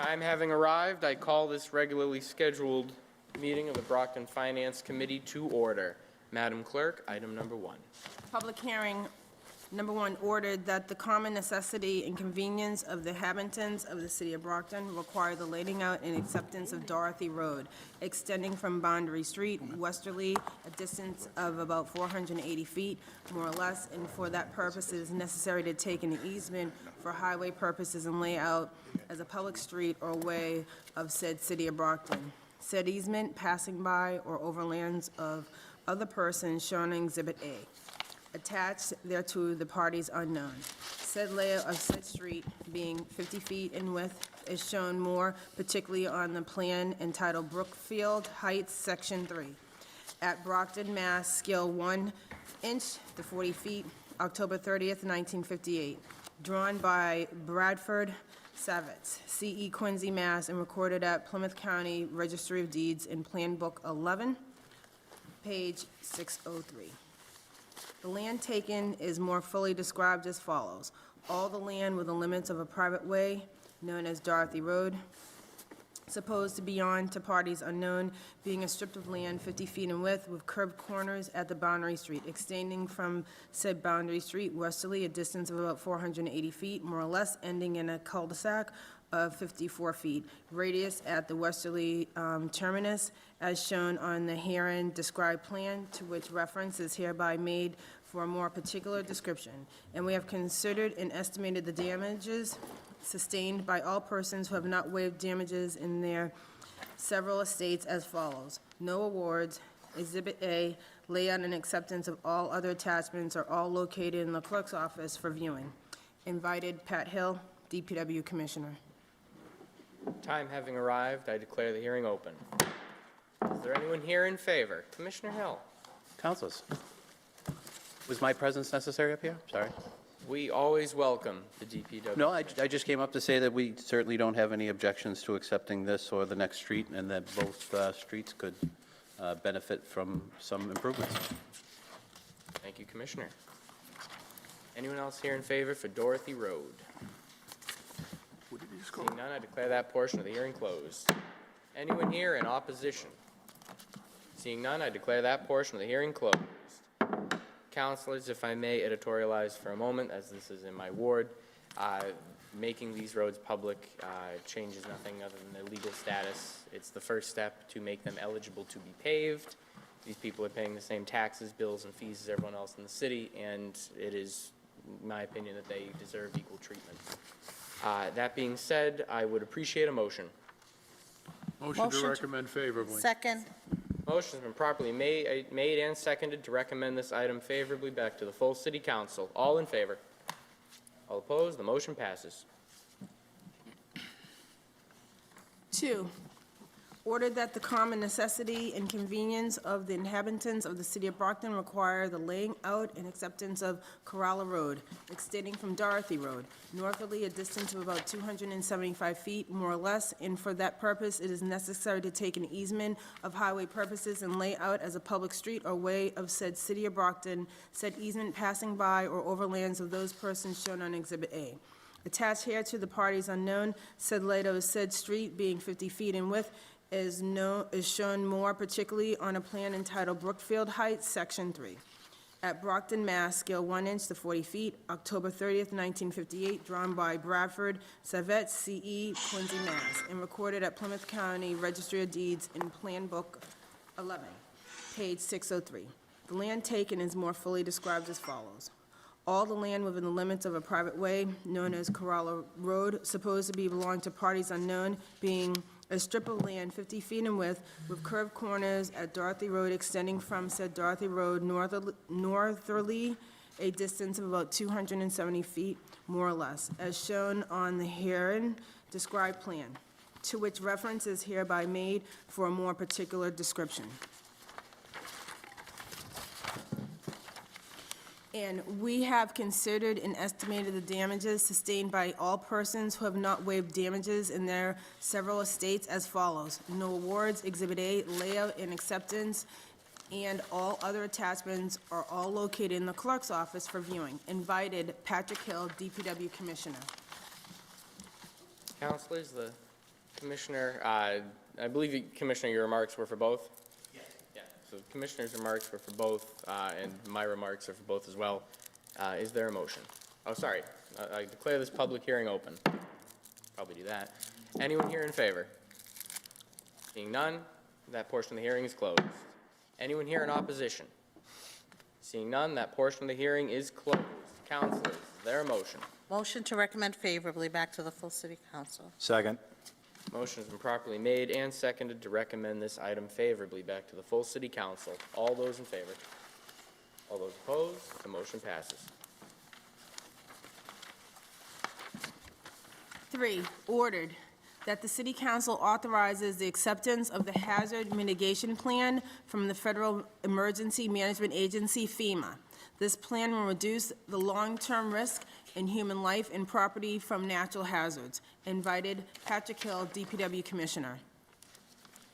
Time having arrived, I call this regularly scheduled meeting of the Brockton Finance Committee to order. Madam Clerk, item number 1. Public hearing, number 1, ordered that the common necessity and convenience of the inhabitants of the city of Brockton require the laying out and acceptance of Dorothy Road, extending from Boundary Street westerly, a distance of about 480 feet, more or less, and for that purpose it is necessary to take an easement for highway purposes and lay out as a public street or way of said city of Brockton. Said easement passing by or overlands of other persons shown in Exhibit A. Attached thereto the parties unknown. Said layout of said street being 50 feet in width is shown more particularly on the plan entitled Brookfield Heights, Section 3. At Brockton, Mass., scale 1 inch to 40 feet, October 30th, 1958. Drawn by Bradford Savitz, C.E. Quincy, Mass., and recorded at Plymouth County Registry of Deeds in Plan Book 11, page 603. The land taken is more fully described as follows. All the land within the limits of a private way, known as Dorothy Road, supposed to be on to parties unknown, being a strip of land 50 feet in width with curved corners at the boundary street, extending from said boundary street westerly a distance of about 480 feet, more or less, ending in a cul-de-sac of 54 feet. Radius at the westerly terminus, as shown on the herein described plan, to which reference is hereby made for a more particular description. And we have considered and estimated the damages sustained by all persons who have not waived damages in their several estates as follows. No awards. Exhibit A, layout and acceptance of all other attachments are all located in the clerk's office for viewing. Invited, Pat Hill, DPW Commissioner. Time having arrived, I declare the hearing open. Is there anyone here in favor? Commissioner Hill. Councilors, was my presence necessary up here? Sorry. We always welcome the DPW. No, I just came up to say that we certainly don't have any objections to accepting this or the next street, and that both streets could benefit from some improvements. Thank you, Commissioner. Anyone else here in favor for Dorothy Road? Seeing none, I declare that portion of the hearing closed. Anyone here in opposition? Seeing none, I declare that portion of the hearing closed. Councilors, if I may editorialize for a moment, as this is in my ward, making these roads public changes nothing other than their legal status. It's the first step to make them eligible to be paved. These people are paying the same taxes, bills, and fees as everyone else in the city, and it is my opinion that they deserve equal treatment. That being said, I would appreciate a motion. Motion to recommend favorably. Second. Motion has been properly made and seconded to recommend this item favorably back to the full City Council. All in favor? All opposed? The motion passes. 2, ordered that the common necessity and convenience of the inhabitants of the city of Brockton require the laying out and acceptance of Corolla Road, extending from Dorothy Road, northerly a distance of about 275 feet, more or less, and for that purpose it is necessary to take an easement of highway purposes and lay out as a public street or way of said city of Brockton, said easement passing by or overlands of those persons shown on Exhibit A. Attached here to the parties unknown, said layout of said street being 50 feet in width is shown more particularly on a plan entitled Brookfield Heights, Section 3. At Brockton, Mass., scale 1 inch to 40 feet, October 30th, 1958, drawn by Bradford Savitz, C.E., Quincy, Mass., and recorded at Plymouth County Registry of Deeds in Plan Book 11, page 603. The land taken is more fully described as follows. All the land within the limits of a private way, known as Corolla Road, supposed to belong to parties unknown, being a strip of land 50 feet in width with curved corners at Dorothy Road extending from said Dorothy Road northerly a distance of about 270 feet, more or less, as shown on the herein described plan, to which reference is hereby made for a more particular description. And we have considered and estimated the damages sustained by all persons who have not waived damages in their several estates as follows. No awards, Exhibit A, layout and acceptance, and all other attachments are all located in the clerk's office for viewing. Invited, Patrick Hill, DPW Commissioner. Councilors, the Commissioner, I believe, Commissioner, your remarks were for both? Yes. Yeah, so Commissioner's remarks were for both, and my remarks are for both as well. Is there a motion? Oh, sorry. I declare this public hearing open. Probably do that. Anyone here in favor? Seeing none, that portion of the hearing is closed. Anyone here in opposition? Seeing none, that portion of the hearing is closed. Councilors, is there a motion? Motion to recommend favorably back to the full city council. Second. Motion has been properly made and seconded to recommend this item favorably back to the full city council. All those in favor? All those opposed? The motion passes. 3, ordered that the city council authorizes the acceptance of the hazard mitigation plan from the Federal Emergency Management Agency, FEMA. This plan will reduce the long-term risk in human life and property from natural hazards. Invited, Patrick Hill, DPW Commissioner.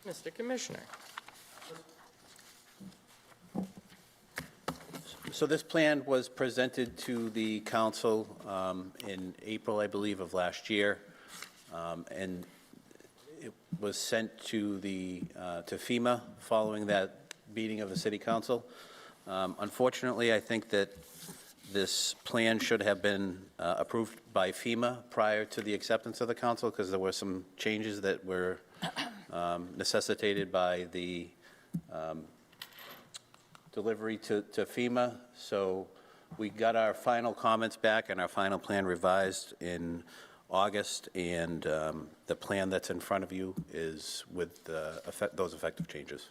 Mr. Commissioner. So this plan was presented to the council in April, I believe, of last year, and it was sent to to FEMA following that meeting of the city council. Unfortunately, I think that this plan should have been approved by FEMA prior to the acceptance of the council, because there were some changes that were necessitated by the delivery to FEMA. So we got our final comments back and our final plan revised in August, and the plan that's in front of you is with those effective changes.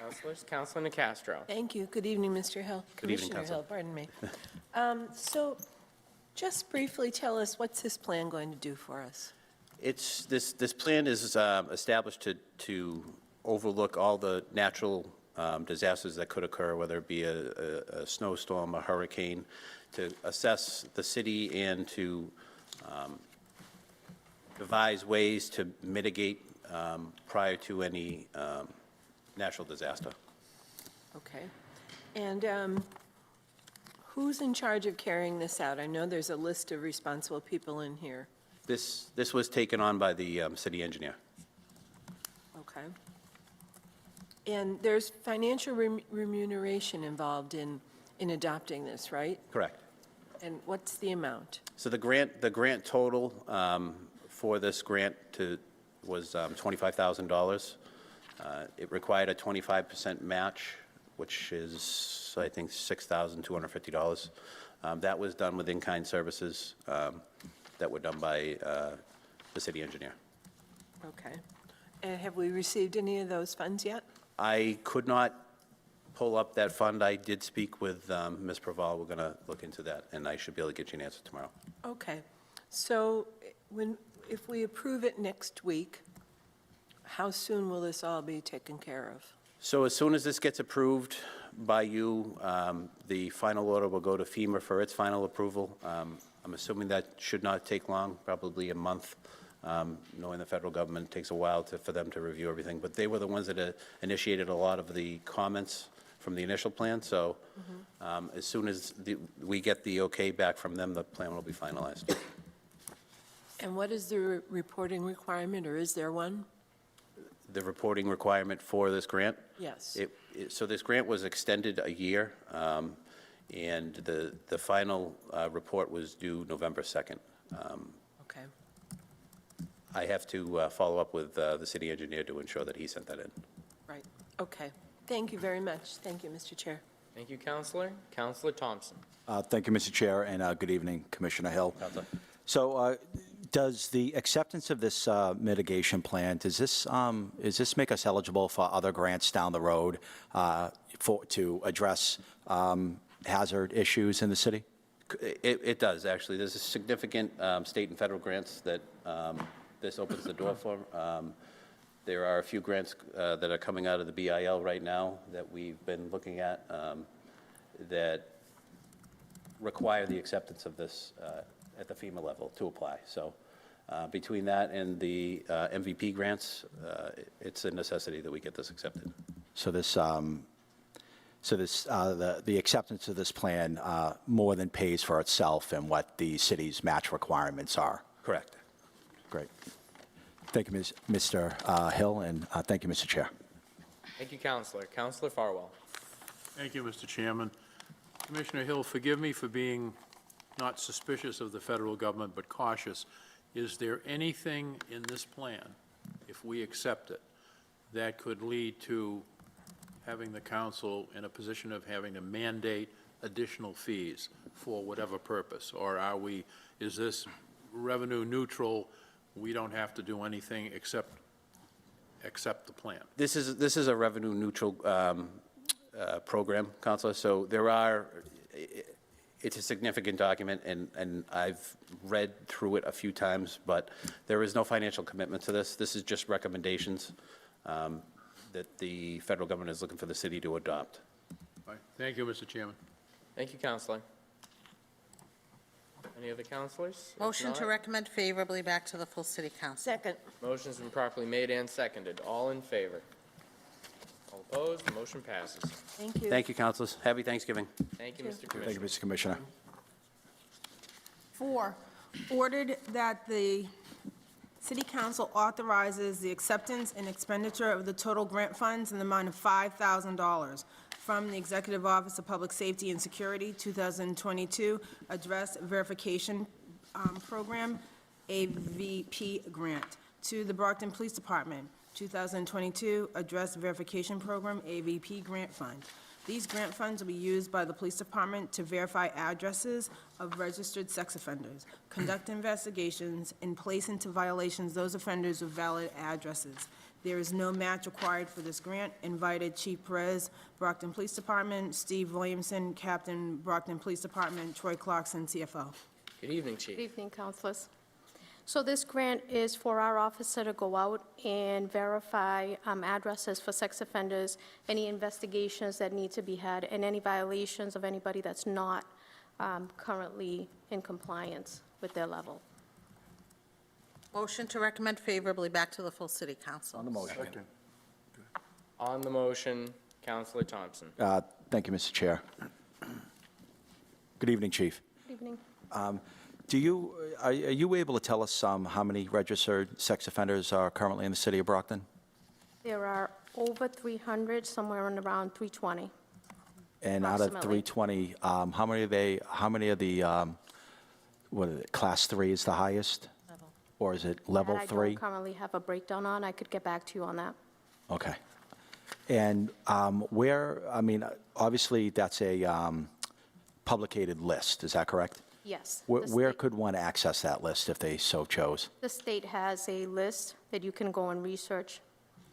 Councilors, Councilor Nicastro. Thank you. Good evening, Mr. Hill. Good evening, Commissioner Council. Hill, pardon me. So just briefly tell us, what's this plan going to do for us? This plan is established to overlook all the natural disasters that could occur, whether it be a snowstorm, a hurricane, to assess the city and to devise ways to mitigate prior to any natural disaster. Okay. And who's in charge of carrying this out? I know there's a list of responsible people in here. This was taken on by the city engineer. Okay. And there's financial remuneration involved in adopting this, right? Correct. And what's the amount? So the grant total for this grant was $25,000. It required a 25% match, which is, I think, $6,250. That was done with in-kind services that were done by the city engineer. Okay. And have we received any of those funds yet? I could not pull up that fund. I did speak with Ms. Praval. We're going to look into that, and I should be able to get you an answer tomorrow. Okay. So if we approve it next week, how soon will this all be taken care of? So as soon as this gets approved by you, the final order will go to FEMA for its final approval. I'm assuming that should not take long, probably a month. Knowing the federal government, it takes a while for them to review everything. But they were the ones that initiated a lot of the comments from the initial plan. So as soon as we get the okay back from them, the plan will be finalized. And what is the reporting requirement, or is there one? The reporting requirement for this grant? Yes. So this grant was extended a year, and the final report was due November 2nd. Okay. I have to follow up with the city engineer to ensure that he sent that in. Right. Okay. Thank you very much. Thank you, Mr. Chair. Thank you, Councilor. Councilor Thompson. Thank you, Mr. Chair, and good evening, Commissioner Hill. Councilor. So does the acceptance of this mitigation plan, does this make us eligible for other grants down the road to address hazard issues in the city? It does, actually. There's a significant state and federal grants that this opens the door for. There are a few grants that are coming out of the BIL right now that we've been looking at that require the acceptance of this at the FEMA level to apply. So between that and the MVP grants, it's a necessity that we get this accepted. So this, So this, the acceptance of this plan more than pays for itself and what the city's match requirements are. Correct. Great. Thank you, Mr. Hill, and thank you, Mr. Chair. Thank you, Counselor. Counselor Farwell. Thank you, Mr. Chairman. Commissioner Hill, forgive me for being not suspicious of the federal government, but cautious. Is there anything in this plan, if we accept it, that could lead to having the council in a position of having to mandate additional fees for whatever purpose? Or is this revenue neutral, we don't have to do anything except accept the plan? This is a revenue neutral program, Counselor, so it's a significant document, and I've read through it a few times, but there is no financial commitment to this. This is just recommendations that the federal government is looking for the city to adopt. All right. Thank you, Mr. Chairman. Thank you, Counselor. Any other counselors? If Motion to not, recommend favorably back to the full city council. Second. Motion's been properly made and seconded. All in favor? All opposed? The motion passes. Thank you. Thank you, councilors. Happy Thanksgiving. Thank you, Thank Mr. Thank you, Commissioner. Mr. Commissioner. 4, ordered that the City Council authorizes the acceptance and expenditure of the total grant funds in the amount of $5,000 from the Executive Office of Public Safety and Security 2022 Address Verification Program, AVP grant, to the Brockton Police Department 2022 Address Verification Program, AVP grant fund. These grant funds will be used by the police department to verify addresses of registered sex offenders, conduct investigations, and place into violations those offenders with valid addresses. There is no match required for this grant. Invited Chief Perez, Brockton Police Department, Steve Williamson, Captain, Brockton Police Department, Troy Clarkson, CFO. Good evening, Chief. Good evening, councilors. So this grant is for our officer to go out and verify addresses for sex offenders, any investigations that need to be had, and any violations of anybody that's not currently in compliance with their level. Motion to recommend favorably back to the full city council. On the motion. On the motion, Counselor Thompson. Thank you, Mr. Chair. Good evening, Chief. Good evening. Are you able to tell us how many registered sex offenders are currently in the city of Brockton? There are over 300, somewhere around 320. And out of Approximately. 320, how many of the, what is it, class 3 is the highest? Level. Or is it level That 3? I don't currently have a breakdown on. I could get back to you on that. Okay. And obviously, that's a publicated list, is that correct? Yes. Where could one access that list if they so chose? The state has a list that you can go and research.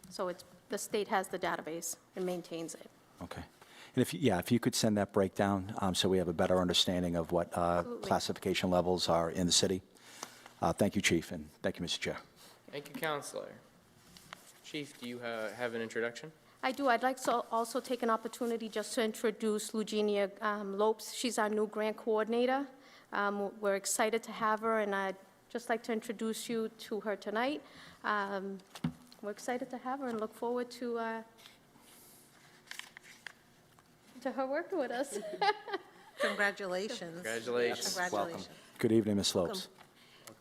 So the state has the database and maintains it. Okay. And if you could send that breakdown so we have a better understanding of what Absolutely. classification levels are in the city. Thank you, Chief, and thank you, Mr. Chair. Thank you, Counselor. Chief, do you have an introduction? I do. I'd like to also take an opportunity just to introduce Lugenia Lopes. She's our new grant coordinator. We're excited to have her, and I'd just like to introduce you to her tonight. We're excited to have her and look forward to her working with us. Congratulations. Congratulations. Congratulations. Good evening, Ms. Lopes.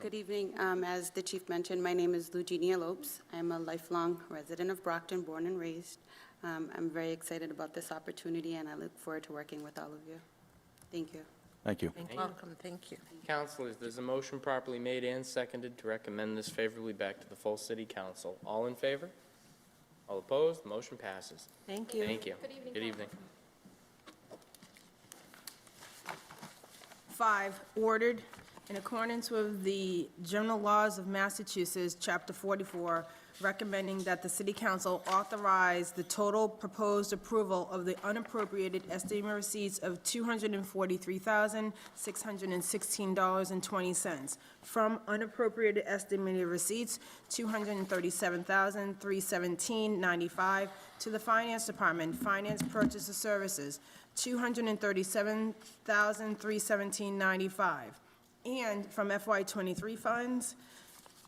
Good evening. As the chief mentioned, my name is Lugenia Lopes. I'm a lifelong resident of Brockton, born and raised. I'm very excited about this opportunity, and I look forward to working with all of you. Thank you. Thank you. Welcome, thank you. Counselors, there's a motion properly made and seconded to recommend this favorably back to the full city council. All in favor? All opposed? The motion passes. Thank you. Thank you. Good evening. 5, ordered in accordance with the general laws of Massachusetts, Chapter 44, recommending that the City Council authorize the total proposed approval of the unappropriated estimated receipts of $243,616.20. From unappropriated estimated receipts, $237,317.95 to the Finance Department, Finance Purchase of Services, $237,317.95. And from FY23 funds,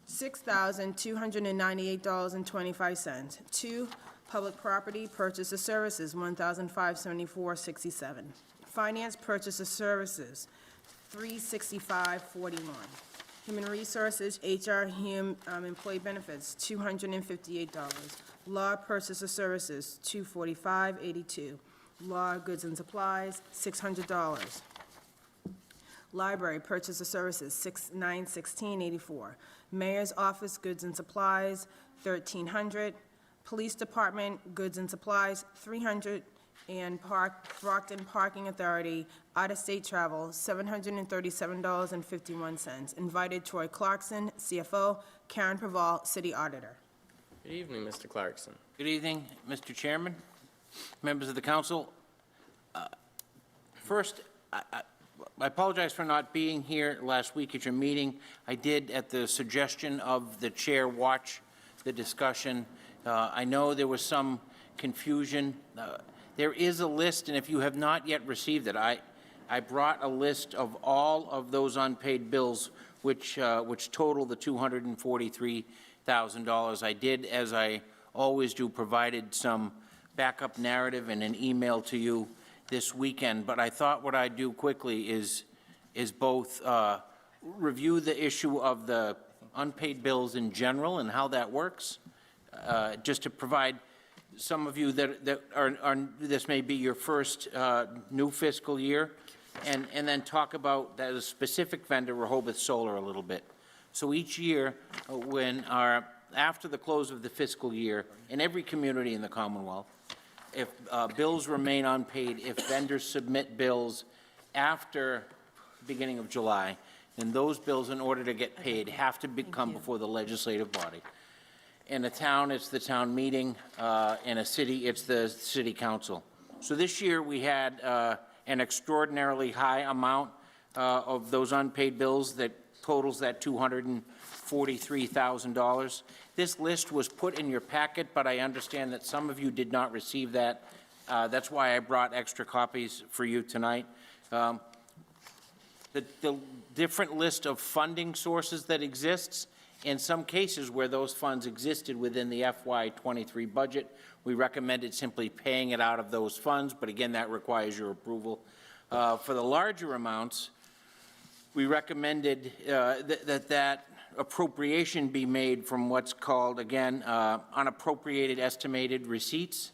$6,298.25 to Public property, purchase of services, $1,574.67. Finance, purchase of services, $365.41. Human resources, HR, employee benefits, $258. Law, purchase of services, $245.82. Law, goods and supplies, $600. Library, purchase of services, $916.84. Mayor's office, goods and supplies, $1,300. Police Department, goods and supplies, $300. And Brockton Parking Authority, out-of-state travel, $737.51. Invited Troy Clarkson, CFO, Karen Praval, City Auditor. Good evening, Mr. Clarkson. Good evening, Mr. Chairman, members of the council. First, I apologize for not being here last week at your meeting. I did, at the suggestion of the chair, watch the discussion. I know there was some confusion. There is a list, and if you have not yet received it, I brought a list of all of those unpaid bills, which total the $243,000. I did, as I always do, provided some backup narrative and an email to you this weekend. But I thought what I'd do quickly is both review the issue of the unpaid bills in general and how that works, just to provide some of you that are this may be your first new fiscal year, and then talk about that specific vendor, Rehoboth Solar, a little bit. So each year, after the close of the fiscal year, in every community in the Commonwealth, if bills remain unpaid, if vendors submit bills after the beginning of July, then those bills, in order to get paid, have to come before the legislative body. In a town, it's the town meeting. In a city, it's the city council. So this year, we had an extraordinarily high amount of those unpaid bills that totals that $243,000. This list was put in your packet, but I understand that some of you did not receive that. That's why I brought extra copies for you tonight. The different list of funding sources that exists, in some cases where those funds existed within the FY23 budget, we recommended simply paying it out of those funds, but again, that requires your approval. For the larger amounts, we recommended that appropriation be made from what's called, again, unappropriated estimated receipts.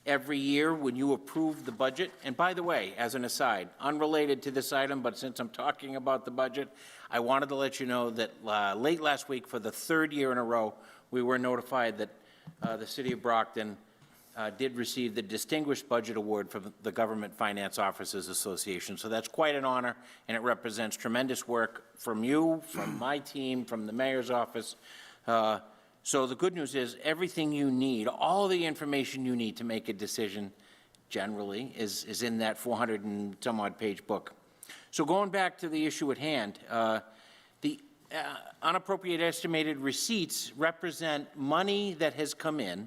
Every year when you approve the budget, and by the way, as an aside, unrelated to this item, but since I'm talking about the budget, I wanted to let you know that late last week, for the third year in a row, we were notified that the City of Brockton did receive the Distinguished Budget Award from the Government Finance Officers Association. So that's quite an honor, and it represents tremendous work from you, from my team, from the mayor's office. So the good news is everything you need, all the information you need to make a decision generally is in that 400 and some odd page book. So going back to the issue at hand, the unappropriated estimated receipts represent money that has come in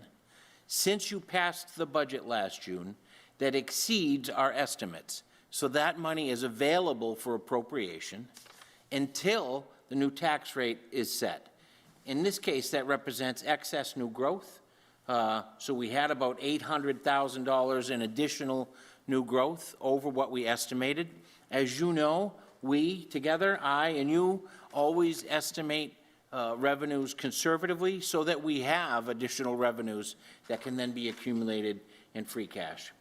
since you passed the budget last June that exceeds our estimates. So that money is available for appropriation until the new tax rate is set. In this case, that represents excess new growth. So we had about $800,000 in additional new growth over what we estimated. As you know, we together, I and you, always estimate revenues conservatively so that we have additional revenues that can then be accumulated in free cash.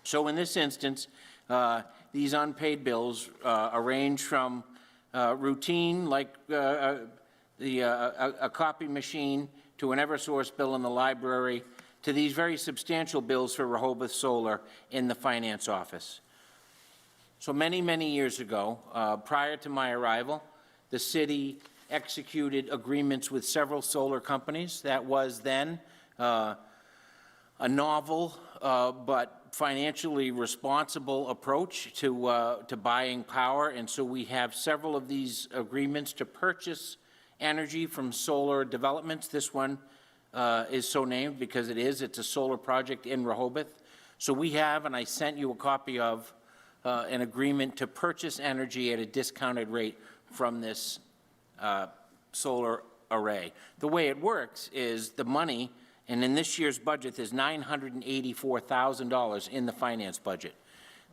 So in this instance, these unpaid bills range from routine, like a copy machine, to an Eversource bill in the library, to these very substantial bills for Rehoboth Solar in the finance office. So many, many years ago, prior to my arrival, the city executed agreements with several solar companies. That was then a novel but financially responsible approach to buying power, and so we have several of these agreements to purchase energy from solar developments. This one is so named because it's a solar project in Rehoboth. So we have, and I sent you a copy of, an agreement to purchase energy at a discounted rate from this solar array. The way it works is the money And in this year's budget, there's $984,000 in the finance budget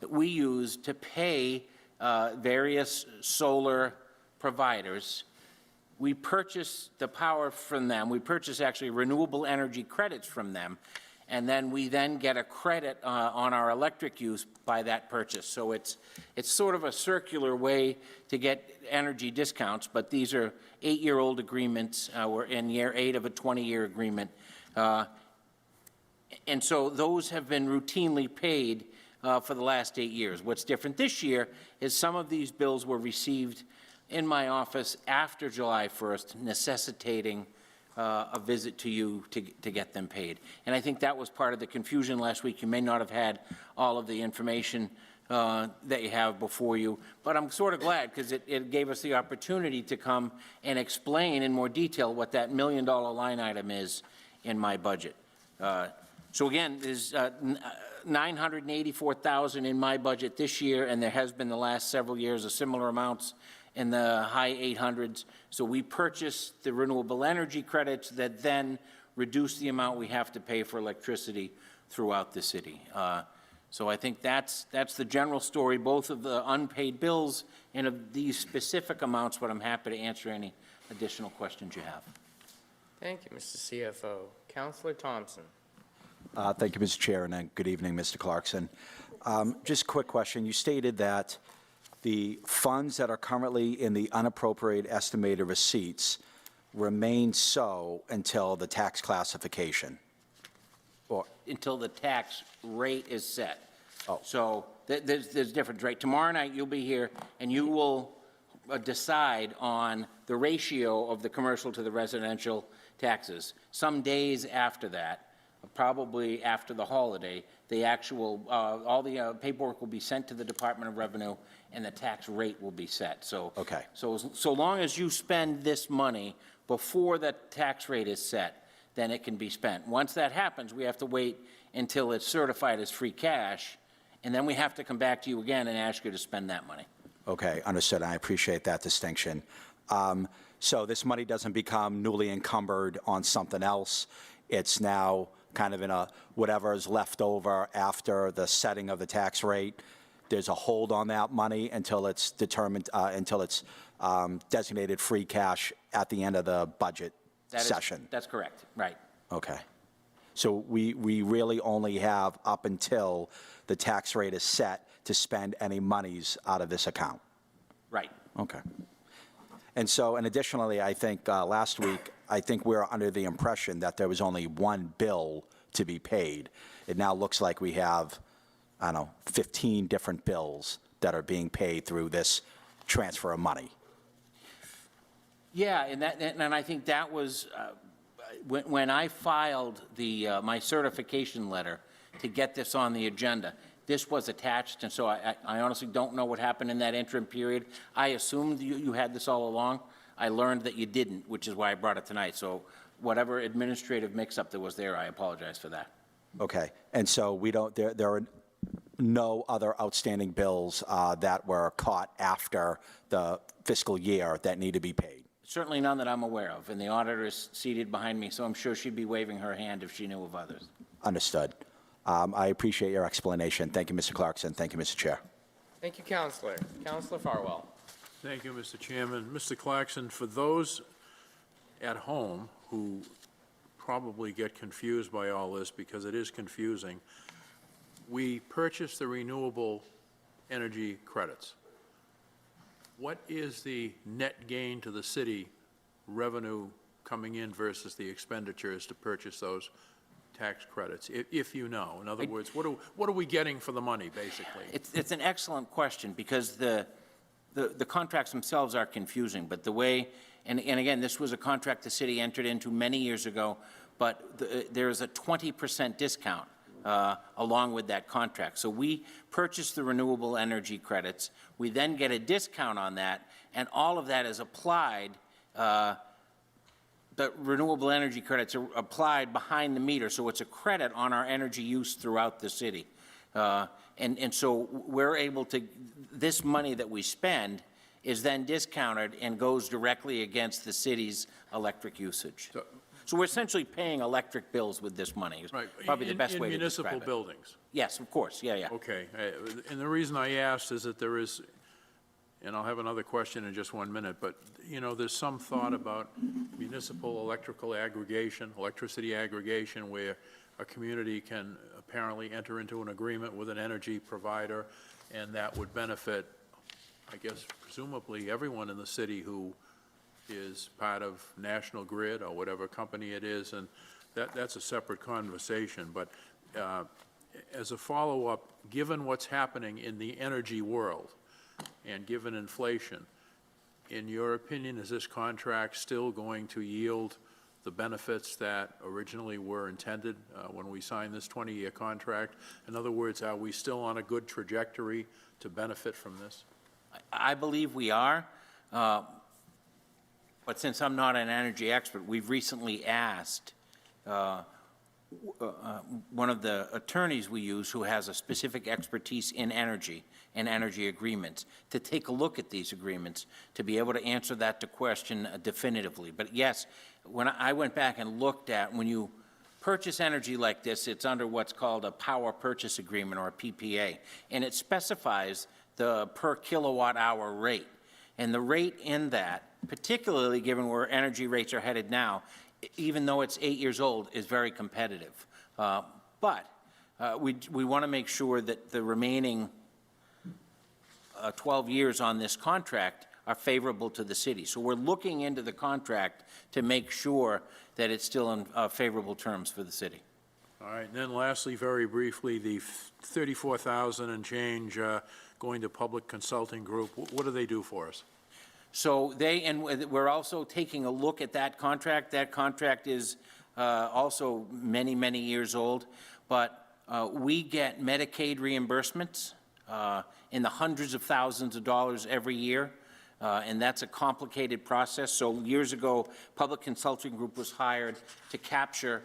that we use to pay various solar providers. We purchase the power from them. We purchase actually renewable energy credits from them, and then we then get a credit on our electric use by that purchase. So it's sort of a circular way to get energy discounts, but these are 8-year-old agreements. We're in year 8 of a 20-year agreement. And so those have been routinely paid for the last 8 years. What's different this year is some of these bills were received in my office after July 1st, necessitating a visit to you to get them paid. And I think that was part of the confusion last week. You may not have had all of the information that you have before you, but I'm sort of glad because it gave us the opportunity to come and explain in more detail what that $1 million line item is in my budget. So again, there's $984,000 in my budget this year, and there has been the last several years of similar amounts in the high 800s. So we purchase the renewable energy credits that then reduce the amount we have to pay for electricity throughout the city. So I think that's the general story, both of the unpaid bills and of these specific amounts, but I'm happy to answer any additional questions you have. Thank you, Mr. CFO. Councillor Thompson. Thank you, Mr. Chair, and good evening, Mr. Clarkson. Just a quick question. You stated that the funds that are currently in the unappropriated estimated receipts remain so until the tax classification. Or until the tax rate is set. Oh. So there's difference, right? Tomorrow night you'll be here and you will decide on the ratio of the commercial to the residential taxes. Some days after that, probably after the holiday, the actual, all the paperwork will be sent to the Department of Revenue and the tax rate will be set. So, Okay. So long as you spend this money before the tax rate is set, then it can be spent. Once that happens, we have to wait until it's certified as free cash, and then we have to come back to you again and ask you to spend that money. Okay, understood. I appreciate that distinction. So this money doesn't become newly encumbered on something else. It's now kind of in a whatever is left over after the setting of the tax rate. There's a hold on that money until it's determined, until it's designated free cash at the end of the budget session. That's correct, right. Okay. So we really only have up until the tax rate is set to spend any monies out of this account? Right. Okay. And so, and additionally, I think last week, I think we were under the impression that there was only one bill to be paid. It now looks like we have, I don't know, 15 different bills that are being paid through this transfer of money. Yeah, and I think that was, when I filed my certification letter to get this on the agenda, this was attached, and so I honestly don't know what happened in that interim period. I assumed you had this all along. I learned that you didn't, which is why I brought it tonight. So whatever administrative mix-up that was there, I apologize for that. Okay. And so we don't, there are no other outstanding bills that were caught after the fiscal year that need to be paid? Certainly none that I'm aware of, and the auditor is seated behind me, so I'm sure she'd be waving her hand if she knew of others. Understood. I appreciate your explanation. Thank you, Mr. Clarkson. Thank you, Mr. Chair. Thank you, Councillor. Councillor Farwell. Thank you, Mr. Chairman. Mr. Clarkson, for those at home who probably get confused by all this, because it is confusing, we purchased the renewable energy credits. What is the net gain to the city revenue coming in versus the expenditures to purchase those tax credits, if you know? In other words, what are we getting for the money, basically? It's an excellent question, because the contracts themselves are confusing, but the way, and again, this was a contract the city entered into many years ago, but there is a 20% discount along with that contract. So we purchase the renewable energy credits, we then get a discount on that, and all of that is applied, the renewable energy credits are applied behind the meter, so it's a credit on our energy use throughout the city. And so we're able to, this money that we spend is then discounted and goes directly against the city's electric usage. So we're essentially paying electric bills with this money, is Right. probably the best way to In describe municipal it. buildings. Yes, of course, yeah, yeah. Okay, and the reason I asked is that there is, and I'll have another question in just 1 minute, but, you know, there's some thought about municipal electrical aggregation, electricity aggregation, where a community can apparently enter into an agreement with an energy provider, and that would benefit, I guess, presumably everyone in the city who is part of National Grid or whatever company it is, and that's a separate conversation. But as a follow-up, given what's happening in the energy world and given inflation, in your opinion, is this contract still going to yield the benefits that originally were intended when we signed this 20-year contract? In other words, are we still on a good trajectory to benefit from this? I believe we are, but since I'm not an energy expert, we've recently asked one of the attorneys we use who has a specific expertise in energy and energy agreements to take a look at these agreements to be able to answer that question definitively. But yes, when I went back and looked at, when you purchase energy like this, it's under what's called a power purchase agreement, or a PPA, and it specifies the per kilowatt hour rate. And the rate in that, particularly given where energy rates are headed now, even though it's 8 years old, is very competitive. But we want to make sure that the remaining 12 years on this contract are favorable to the city. So we're looking into the contract to make sure that it's still in favorable terms for the city. All right, and then lastly, very briefly, the $34,000 and change going to Public Consulting Group, what do they do for us? So we're also taking a look at that contract. That contract is also many, many years old, but we get Medicaid reimbursements in the hundreds of thousands of dollars every year, and that's a complicated process. So years ago, Public Consulting Group was hired to capture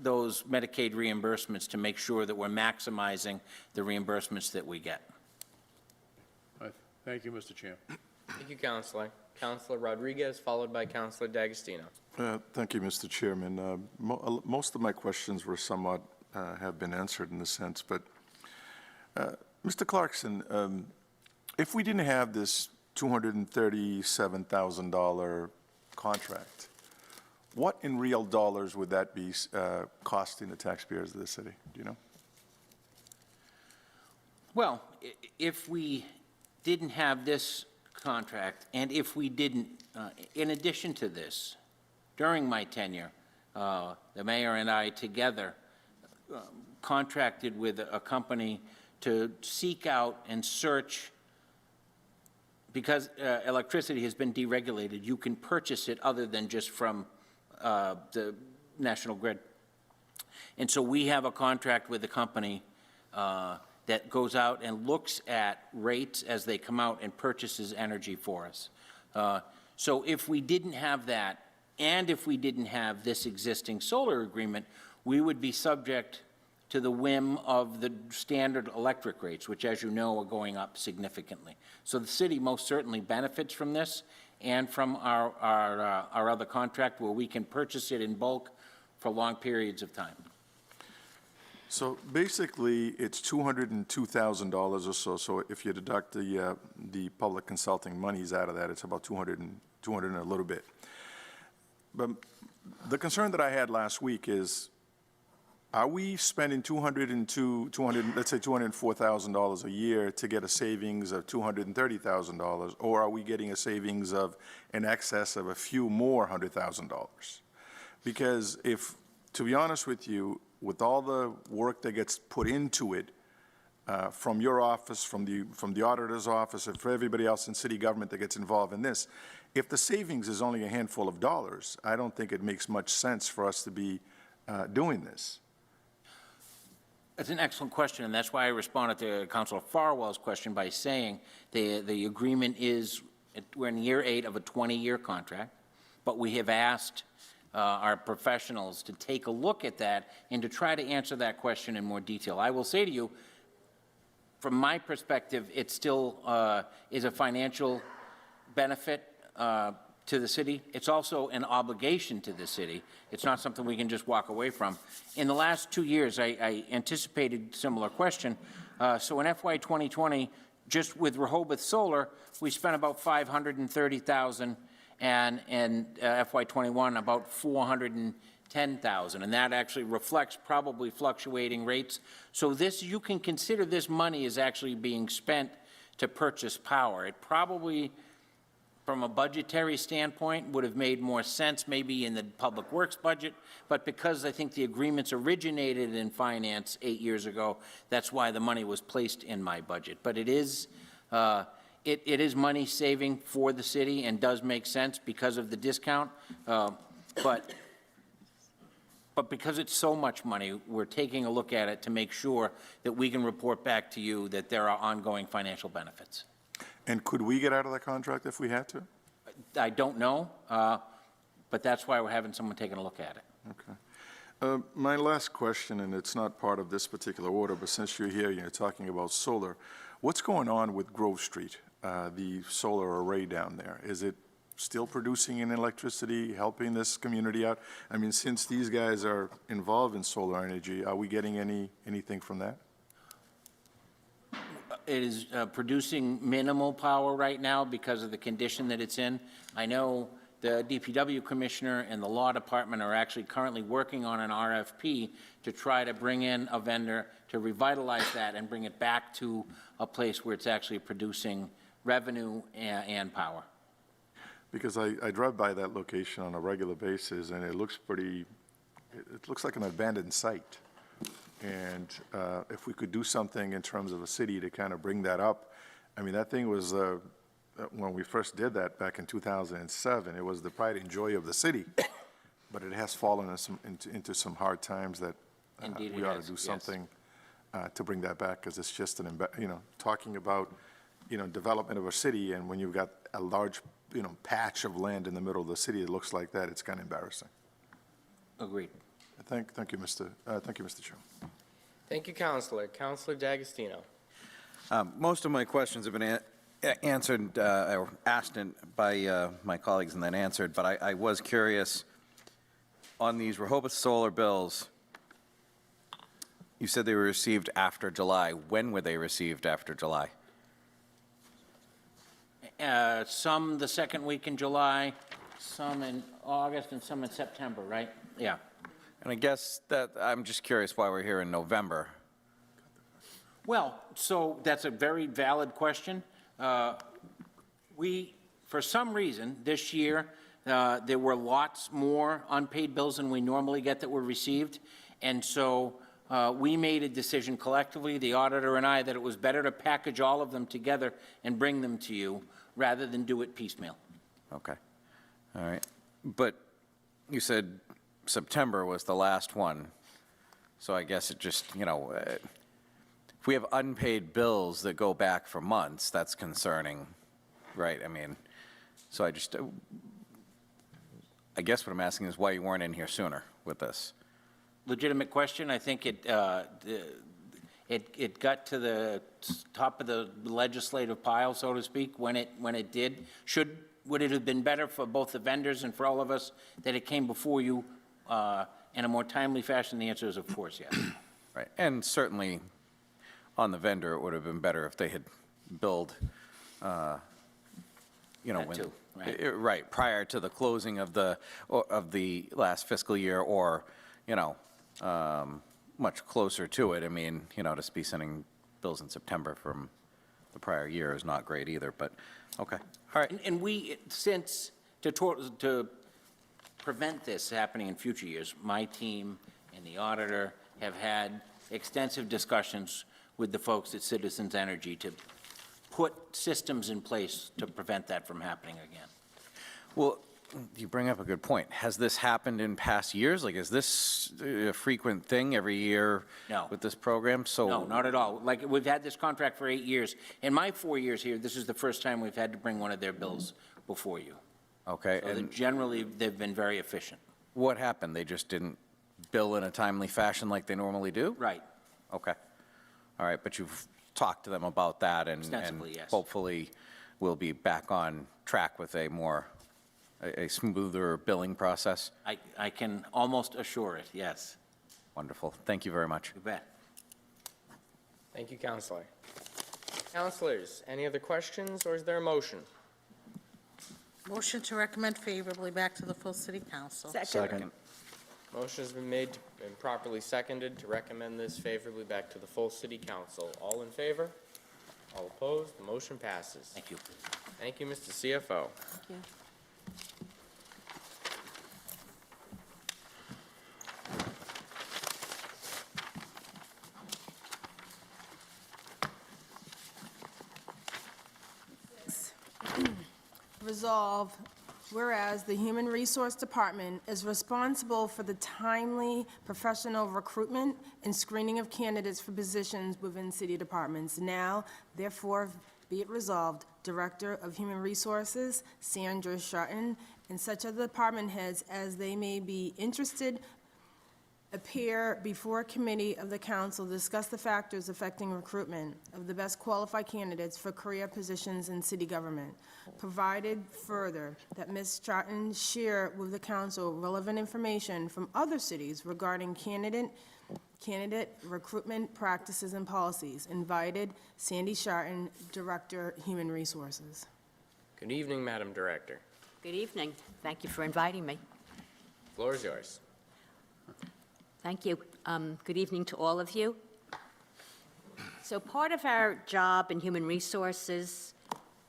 those Medicaid reimbursements to make sure that we're maximizing the reimbursements that we get. Thank you, Mr. Chairman. Thank you, Counselor. Counselor Rodriguez, followed by Counselor D'Agostino. Thank you, Mr. Chairman. Most of my questions were somewhat have been answered in a sense, but Mr. Clarkson, if we didn't have this $237,000 contract, what in real dollars would that be costing the taxpayers of the city? Do you know? Well, if we didn't have this contract, and if we didn't, in addition to this, during my tenure, the mayor and I together contracted with a company to seek out and search, because electricity has been deregulated, you can purchase it other than just from the National Grid. And so we have a contract with the company that goes out and looks at rates as they come out and purchases energy for us. So if we didn't have that, and if we didn't have this existing solar agreement, we would be subject to the whim of the standard electric rates, which, as you know, are going up significantly. So the city most certainly benefits from this and from our other contract, where we can purchase it in bulk for long periods of time. So basically, it's $202,000 or so. So if you deduct the public consulting monies out of that, it's about 200 and a little bit. But the concern that I had last week is, are we spending let's say $204,000 a year to get a savings of $230,000, or are we getting a savings of in excess of a few more $100,000? Because if, to be honest with you, with all the work that gets put into it, from your office, from the auditor's office, and for everybody else in city government that gets involved in this, if the savings is only a handful of dollars, I don't think it makes much sense for us to be doing this. That's an excellent question, and that's why I responded to Councilor Farwell's question by saying the agreement is, we're in year 8 of a 20-year contract, but we have asked our professionals to take a look at that and to try to answer that question in more detail. I will say to you, from my perspective, it still is a financial benefit to the city. It's also an obligation to the city. It's not something we can just walk away from. In the last 2 years, I anticipated similar question. So in FY 2020, just with Rehoboth Solar, we spent about $530,000, and in FY 21, about $410,000, and that actually reflects probably fluctuating rates. So this, you can consider this money is actually being spent to purchase power. It probably, from a budgetary standpoint, would have made more sense maybe in the Public Works budget, but because I think the agreements originated in finance 8 years ago, that's why the money was placed in my budget. But it is, it is money saving for the city and does make sense because of the discount. But because it's so much money, we're taking a look at it to make sure that we can report back to you that there are ongoing financial benefits. And could we get out of that contract if we had to? I don't know, but that's why we're having someone taking a look at it. Okay. My last question, and it's not part of this particular order, but since you're here, you're talking about solar. What's going on with Grove Street, the solar array down there? Is it still producing in electricity, helping this community out? I mean, since these guys are involved in solar energy, are we getting anything from that? It is producing minimal power right now because of the condition that it's in. I know the DPW commissioner and the law department are actually currently working on an RFP to try to bring in a vendor to revitalize that and bring it back to a place where it's actually producing revenue and power. Because I drive by that location on a regular basis, and it looks like an abandoned site. And if we could do something in terms of a city to kind of bring that up, I mean, that thing was, when we first did that back in 2007, it was the pride and joy of the city. But it has fallen into some hard times that we ought to do something to bring that back, because it's just talking about, development of a city, and when you've got a large, patch of land in the middle of the city that looks like that, it's kind of embarrassing. Agreed. Thank you, Mr. Chairman. Thank you, Counselor. Counselor D'Agostino. Most of my questions have been answered or asked by my colleagues and then answered, but I was curious on these Rehoboth solar bills. You said they were received after July. When were they received after July? Some the second week in July, some in August, and some in September, right? Yeah. And I guess that I'm just curious why we're here in November. Well, so that's a very valid question. We, for some reason, this year, there were lots more unpaid bills than we normally get that were received. And so we made a decision collectively, the auditor and I, that it was better to package all of them together and bring them to you rather than do it piecemeal. Okay. All right. But you said September was the last one. So I guess it just, if we have unpaid bills that go back for months, that's concerning, right? I mean, so I guess what I'm asking is why you weren't in here sooner with this. Legitimate question. I think it got to the top of the legislative pile, so to speak, when it did. Would it have been better for both the vendors and for all of us that it came before you in a more timely fashion? The answer is, of course, yes. Right. And certainly on the vendor, it would have been better if they had billed, That too, right. right, prior to the closing of the last fiscal year, or, much closer to it. I mean, to be sending bills in September from the prior year is not great either, but, okay. All right. And we, since, to prevent this happening in future years, my team and the auditor have had extensive discussions with the folks at Citizens Energy to put systems in place to prevent that from happening again. Well, you bring up a good point. Has this happened in past years? Like, is this a frequent thing every year No. with this program? So No, not at all. Like, we've had this contract for 8 years. In my 4 years here, this is the first time we've had to bring one of their bills before you. Okay. So generally, they've been very efficient. What happened? They just didn't bill in a timely fashion like they normally do? Right. Okay. All right, but you've talked to them about that, and Extensively, yes. hopefully we'll be back on track with a more a smoother billing process? I can almost assure it, yes. Wonderful. Thank you very much. You bet. Thank you, Counselor. Counselors, any other questions, or is there a motion? Motion to recommend favorably back to the full city council. Second. Motion has been made and properly seconded to recommend this favorably back to the full city council. All in favor? All opposed? The motion passes. Thank you. Thank you, Mr. CFO. Thank you. Resolve, whereas the Human Resource Department is responsible for the timely professional recruitment and screening of candidates for positions within city departments. Now, therefore, be it resolved, Director of Human Resources, Sandra Sharton, and such other department heads as they may be interested appear before a committee of the council, discuss the factors affecting recruitment of the best qualified candidates for career positions in city government. Provided further that Ms. Stratton share with the council relevant information from other cities regarding candidate recruitment practices and policies. Invited, Sandy Sharton, Director, Human Resources. Good evening, Madam Director. Good evening. Thank you for inviting me. Floor is yours. Thank you. Good evening to all of you. So part of our job in Human Resources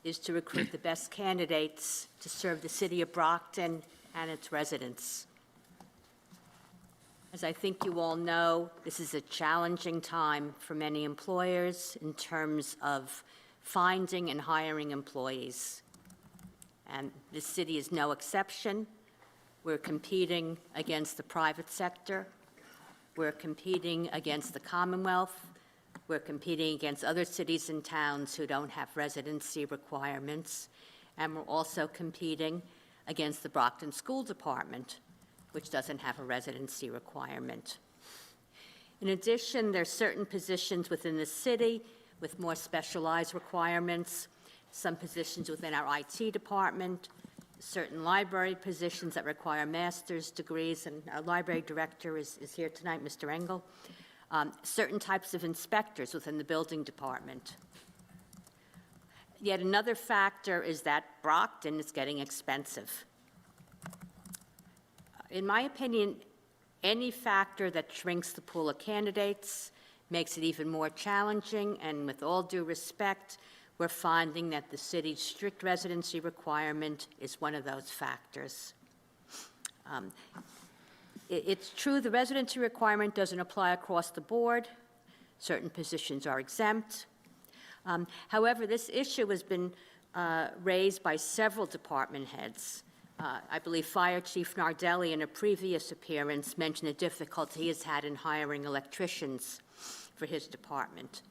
is to recruit the best candidates to serve the city of Brockton and its residents. As I think you all know, this is a challenging time for many employers in terms of finding and hiring employees. And this city is no exception. We're competing against the private sector. We're competing against the Commonwealth. We're competing against other cities and towns who don't have residency requirements. And we're also competing against the Brockton School Department, which doesn't have a residency requirement. In addition, there are certain positions within the city with more specialized requirements, some positions within our IT department, certain library positions that require master's degrees, and our library director is here tonight, Mr. Engel, certain types of inspectors within the building department. Yet another factor is that Brockton is getting expensive. In my opinion, any factor that shrinks the pool of candidates makes it even more challenging, and with all due respect, we're finding that the city's strict residency requirement is one of those factors. It's true the residency requirement doesn't apply across the board. Certain positions are exempt. However, this issue has been raised by several department heads. I believe Fire Chief Nardelli, in a previous appearance, mentioned the difficulty he has had in hiring electricians for his department.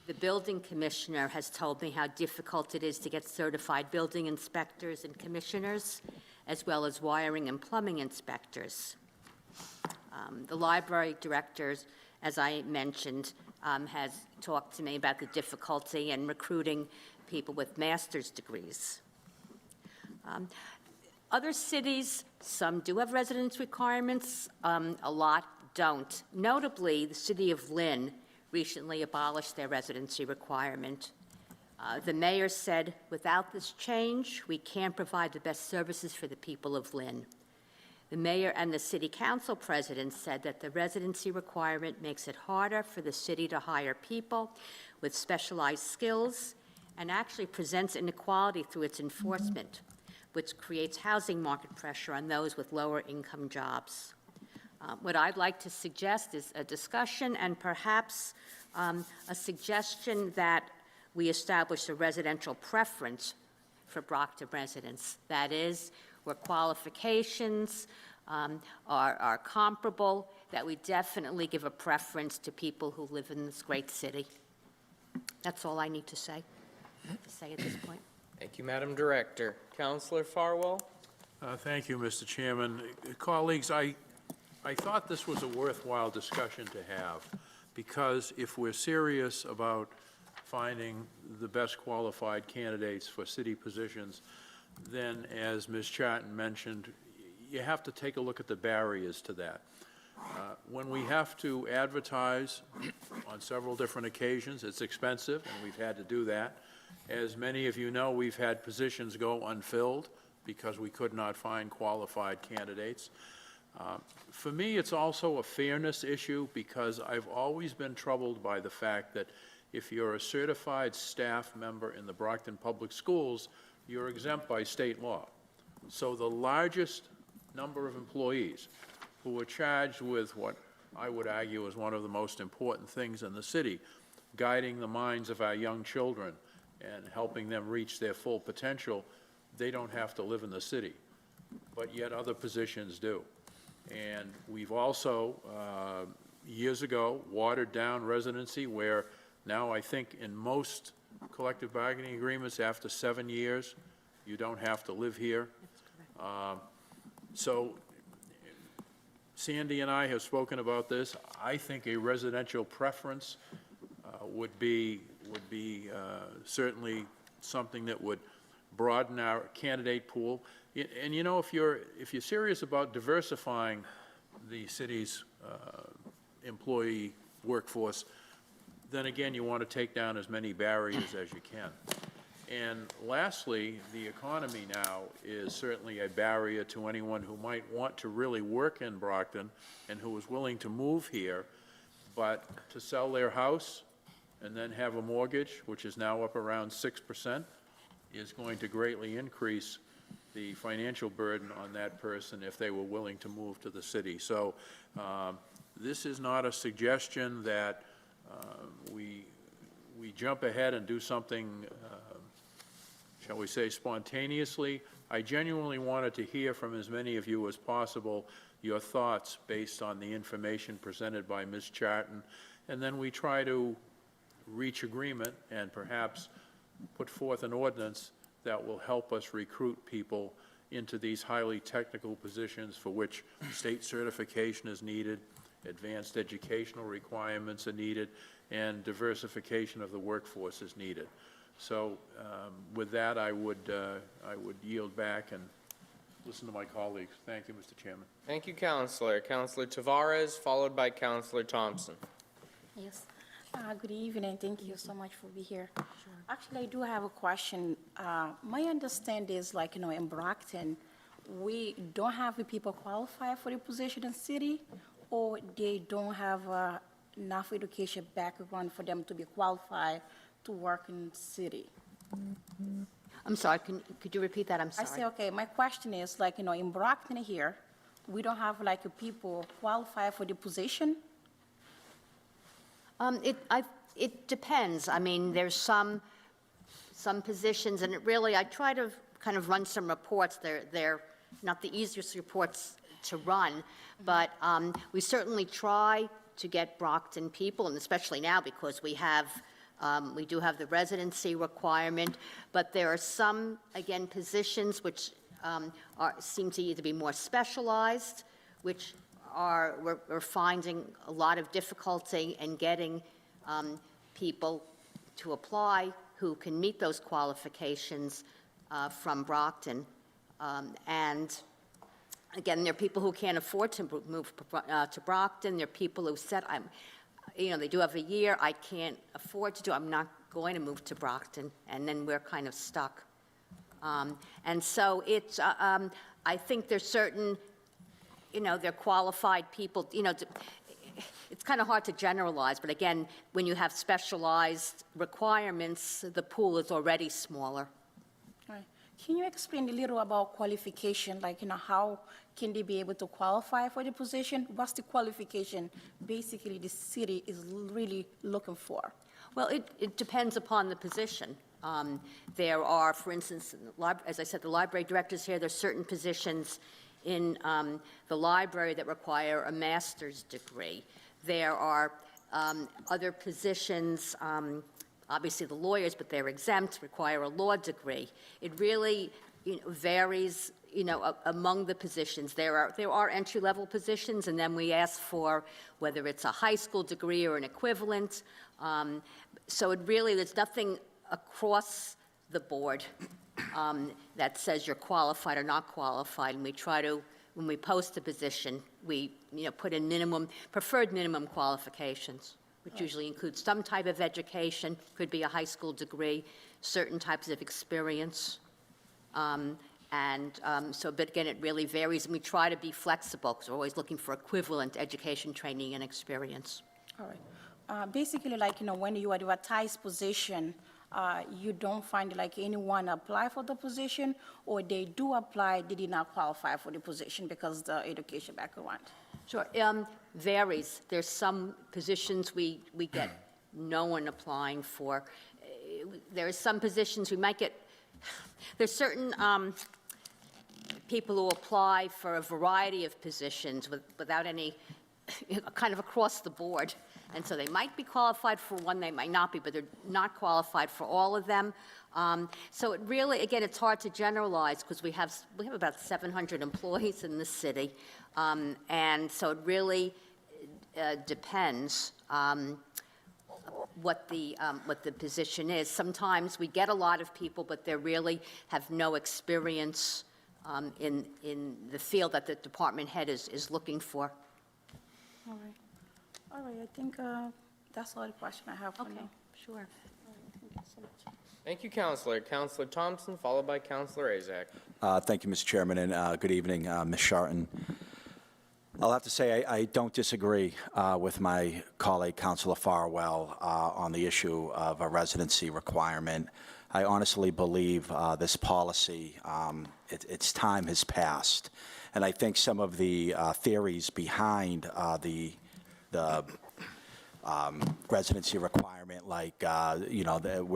The building commissioner has told me how difficult it is to get certified building inspectors and commissioners, as well as wiring and plumbing inspectors. The library director, as I mentioned, has talked to me about the difficulty in recruiting people with master's degrees. Other cities, some do have residence requirements, a lot don't. Notably, the city of Lynn recently abolished their residency requirement. The mayor said, without this change, we can't provide the best services for the people of Lynn. The mayor and the city council president said that the residency requirement makes it harder for the city to hire people with specialized skills and actually presents inequality through its enforcement, which creates housing market pressure on those with lower income jobs. What I'd like to suggest is a discussion and perhaps a suggestion that we establish a residential preference for Brockton residents. That is, where qualifications are comparable, that we definitely give a preference to people who live in this great city. That's all I need to say at this point. Thank you, Madam Director. Councillor Farwell? Thank you, Mr. Chairman. Colleagues, I thought this was a worthwhile discussion to have, because if we're serious about finding the best qualified candidates for city positions, then, as Ms. Chatton mentioned, you have to take a look at the barriers to that. When we have to advertise on several different occasions, it's expensive, and we've had to do that. As many of you know, we've had positions go unfilled because we could not find qualified candidates. For me, it's also a fairness issue because I've always been troubled by the fact that if you're a certified staff member in the Brockton Public Schools, you're exempt by state law. So the largest number of employees who are charged with what I would argue is one of the most important things in the city, guiding the minds of our young children and helping them reach their full potential, they don't have to live in the city, but yet other positions do. And we've also, years ago, watered down residency where now I think in most collective bargaining agreements, after 7 years, you don't have to live here. So Sandy and I have spoken about this. I think a residential preference would be certainly something that would broaden our candidate pool. And you know, if you're serious about diversifying the city's employee workforce, then again, you want to take down as many barriers as you can. And lastly, the economy now is certainly a barrier to anyone who might want to really work in Brockton and who is willing to move here, but to sell their house and then have a mortgage, which is now up around 6%, is going to greatly increase the financial burden on that person if they were willing to move to the city. So this is not a suggestion that we jump ahead and do something, shall we say, spontaneously. I genuinely wanted to hear from as many of you as possible your thoughts based on the information presented by Ms. Chatton, and then we try to reach agreement and perhaps put forth an ordinance that will help us recruit people into these highly technical positions for which state certification is needed, advanced educational requirements are needed, and diversification of the workforce is needed. So with that, I would yield back and listen to my colleagues. Thank you, Mr. Chairman. Thank you, Councilor. Councilor Tavares, followed by Councilor Thompson. Yes. Good evening. Thank you so much for being here. Actually, I do have a question. My understanding is, like, you know, in Brockton, we don't have the people qualified for the position in city, or they don't have enough education background for them to be qualified to work in city. I'm sorry, could you repeat that? I'm I sorry. say, okay, my question is, like, you know, in Brockton here, we don't have, like, people qualified for the position? It depends. I mean, there's some positions, and it really, I try to kind of run some reports. They're not the easiest reports to run, but we certainly try to get Brockton people, and especially now because we do have the residency requirement, but there are some, again, positions which seem to either be more specialized, which we're finding a lot of difficulty in getting people to apply who can meet those qualifications from Brockton. And again, there are people who can't afford to move to Brockton. There are people who said, they do have a year, I can't afford to do, I'm not going to move to Brockton, and then we're kind of stuck. And so it's, I think there's certain, they're qualified people, it's kind of hard to generalize, but again, when you have specialized requirements, the pool is already smaller. All right. Can you explain a little about qualification, like, how can they be able to qualify for the position? What's the qualification basically the city is really looking for? Well, it depends upon the position. There are, for instance, as I said, the library directors here, there's certain positions in the library that require a master's degree. There are other positions, obviously the lawyers, but they're exempt, require a law degree. It really varies, among the positions. There are entry-level positions, and then we ask for whether it's a high school degree or an equivalent. So it really, there's nothing across the board that says you're qualified or not qualified, and we try to, when we post a position, we, put in preferred minimum qualifications, which usually includes some type of education, could be a high school degree, certain types of experience. But again, it really varies, and we try to be flexible, because we're always looking for equivalent education, training, and experience. All right. Basically, when you advertise position, you don't find anyone apply for the position, or they do apply, they did not qualify for the position because of the education background? Sure, varies. There's some positions we get no one applying for. There are some positions we might get, there's certain people who apply for a variety of positions without any, kind of across the board. And so they might be qualified for one, they might not be, but they're not qualified for all of them. So it really, again, it's hard to generalize because we have about 700 employees in the city. And so it really depends what the position is. Sometimes we get a lot of people, but they really have no experience in the field that the department head is looking for. All right. All right, I think that's all the question I have for now. Sure. All right, thank you so much. Thank you, Counselor. Counselor Thompson, followed by Counselor Azak. Thank you, Mr. Chairman, and good evening, Ms. Sharton. I'll have to say I don't disagree with my colleague, Councilor Farwell, on the issue of a residency requirement. I honestly believe this policy, its time has passed, and I think some of the theories behind the residency requirement, like,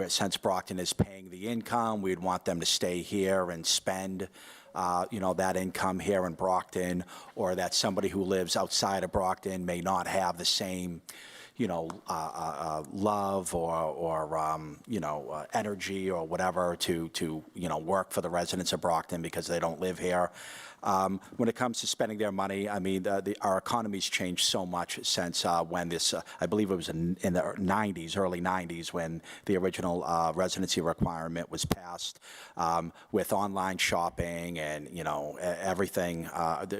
since Brockton is paying the income, we'd want them to stay here and spend, that income here in Brockton, or that somebody who lives outside of Brockton may not have the same, love or energy or whatever to work for the residents of Brockton because they don't live here. When it comes to spending their money, I mean, our economy's changed so much since when this, I believe it was in the 90s, early 90s, when the original residency requirement was passed, with online shopping and, everything,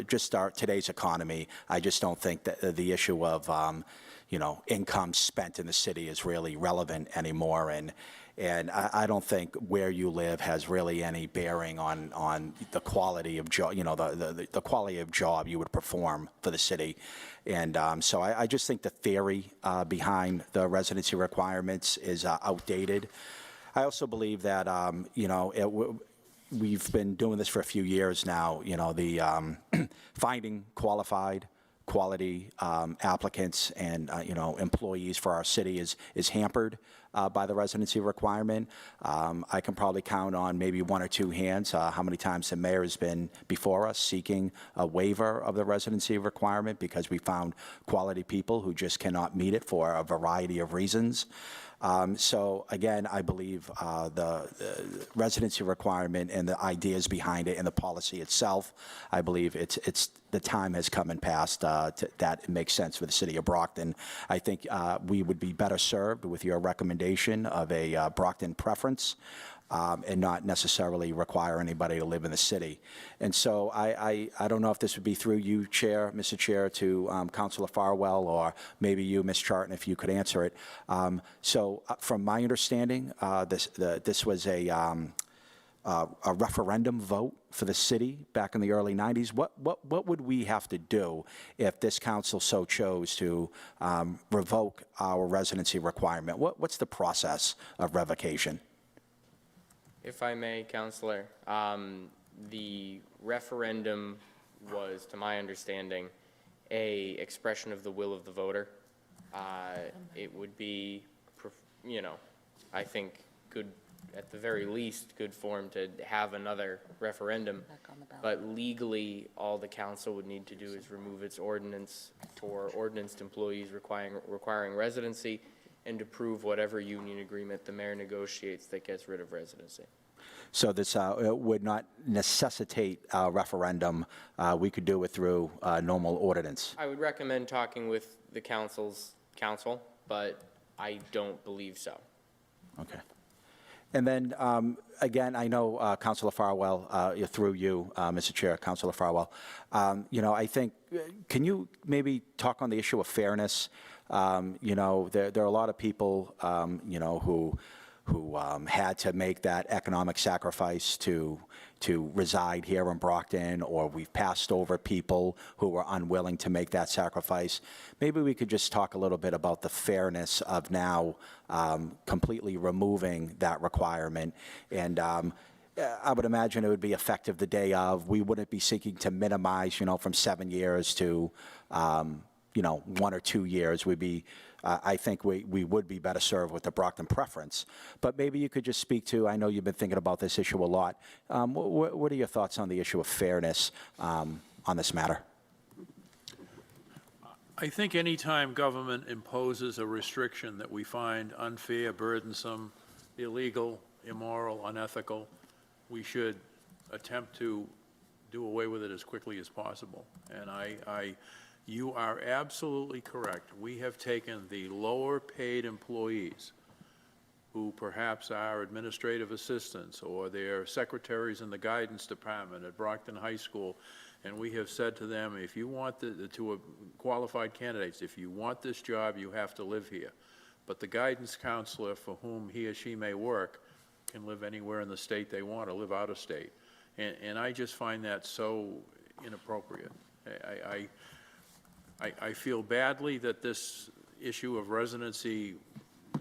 just today's economy. I just don't think that the issue of, income spent in the city is really relevant anymore. And I don't think where you live has really any bearing on the quality of job, the quality of job you would perform for the city. And so I just think the theory behind the residency requirements is outdated. I also believe that, we've been doing this for a few years now, the finding quality applicants and, employees for our city is hampered by the residency requirement. I can probably count on maybe one or two hands how many times the mayor has been before us seeking a waiver of the residency requirement because we found quality people who just cannot meet it for a variety of reasons. So again, I believe the residency requirement and the ideas behind it and the policy itself, I believe the time has come and passed that it makes sense for the city of Brockton. I think we would be better served with your recommendation of a Brockton preference. And not necessarily require anybody to live in the city. And so I don't know if this would be through you, Mr. Chair, to Councilor Farwell, or maybe you, Ms. Charton, if you could answer it. So from my understanding, this was a referendum vote for the city back in the early 90s. What would we have to do if this council so chose to revoke our residency requirement? What's the process of revocation? If I may, Counselor, the referendum was, to my understanding, a expression of the will of the voter. It would be, I think, good, at the very least, good form to have another referendum. But legally, all the council would need to do is remove its ordinance for ordinanced employees requiring residency, and to prove whatever union agreement the mayor negotiates that gets rid of residency. So this would not necessitate a referendum. We could do it through normal ordinance. I would recommend talking with the council, but I don't believe so. Okay. And then, again, I know Councilor Farwell, through you, Mr. Chair, Councilor Farwell, I think, can you maybe talk on the issue of fairness? There are a lot of people, who had to make that economic sacrifice to reside here in Brockton, or we've passed over people who were unwilling to make that sacrifice. Maybe we could just talk a little bit about the fairness of now completely removing that requirement. And I would imagine it would be effective the day of. We wouldn't be seeking to minimize, from 7 years to, 1 or 2 years. We'd be, I think we would be better served with the Brockton preference. But maybe you could just speak to, I know you've been thinking about this issue a lot. What are your thoughts on the issue of fairness on this matter? I think any time government imposes a restriction that we find unfair, burdensome, illegal, immoral, unethical, we should attempt to do away with it as quickly as possible. And you are absolutely correct. We have taken the lower-paid employees, who perhaps are administrative assistants or they're secretaries in the guidance department at Brockton High School, and we have said to them, if you want to qualified candidates, if you want this job, you have to live here. But the guidance counselor for whom he or she may work can live anywhere in the state they want or live out of state. And I just find that so inappropriate. I feel badly that this issue of residency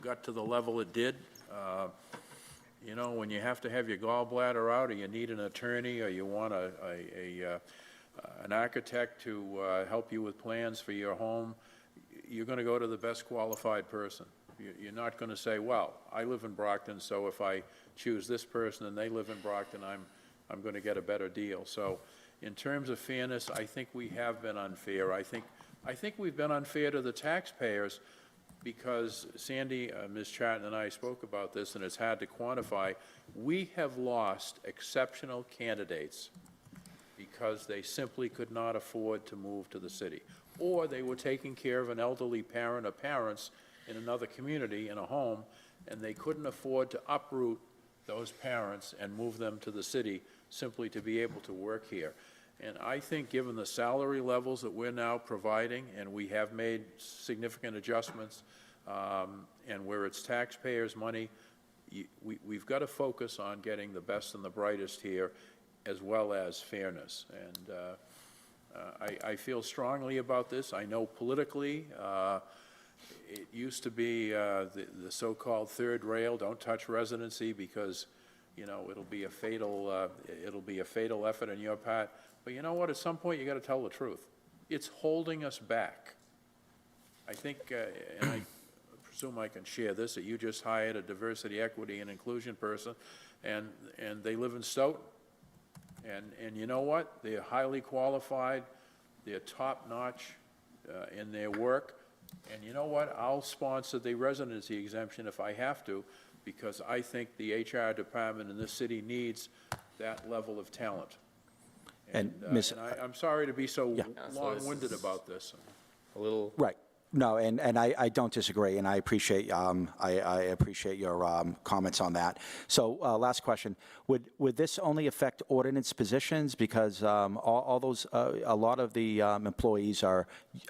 got to the level it did. When you have to have your gallbladder out, or you need an attorney, or you want an architect to help you with plans for your home, you're going to go to the best qualified person. You're not going to say, well, I live in Brockton, so if I choose this person and they live in Brockton, I'm going to get a better deal. So in terms of fairness, I think we have been unfair. I think we've been unfair to the taxpayers because Sandy, Ms. Chatton and I spoke about this, and it's hard to quantify. We have lost exceptional candidates because they simply could not afford to move to the city, or they were taking care of an elderly parent or parents in another community in a home, and they couldn't afford to uproot those parents and move them to the city simply to be able to work here. And I think given the salary levels that we're now providing, and we have made significant adjustments, and where it's taxpayers' money, we've got to focus on getting the best and the brightest here, as well as fairness. And I feel strongly about this. I know politically, it used to be the so-called third rail, don't touch residency because, it'll be a fatal effort on your part. But you know what? At some point, you got to tell the truth. It's holding us back. I think, and I presume I can share this, that you just hired a diversity, equity, and inclusion person, and they live in Stoughton. And you know what? They're highly qualified. They're top-notch in their work. And you know what? I'll sponsor the residency exemption if I have to, because I think the HR department in this city needs that level of talent. And I'm sorry to be so long-winded about this. A little. Right. No, and I don't disagree, and I appreciate your comments on that. So, last question: would this only affect ordinance positions, because all those a lot of the employees are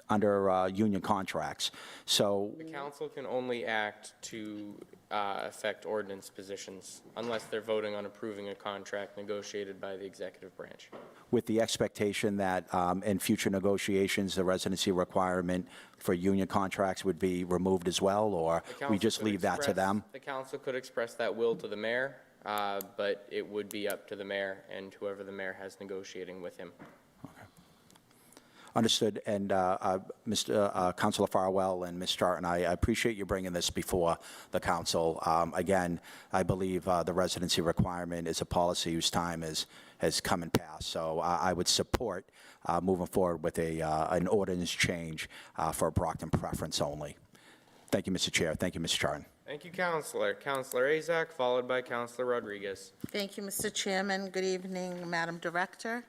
under union contracts? So the council can only act to affect ordinance positions unless they're voting on approving a contract negotiated by the executive branch. With the expectation that in future negotiations, the residency requirement for union contracts would be removed as well, or we just leave that to them? The council could express that will to the mayor, but it would be up to the mayor and whoever the mayor has negotiating with him. Understood. And Councilor Farwell and Ms. Charton, I appreciate you bringing this before the council. Again, I believe the residency requirement is a policy whose time has come and passed. So I would support moving forward with an ordinance change for a Brockton preference only. Thank you, Mr. Chair. Thank you, Ms. Charton. Thank you, Councilor. Councilor Azak, followed by Councilor Rodriguez. Thank you, Mr. Chairman. Good evening, Madam Director.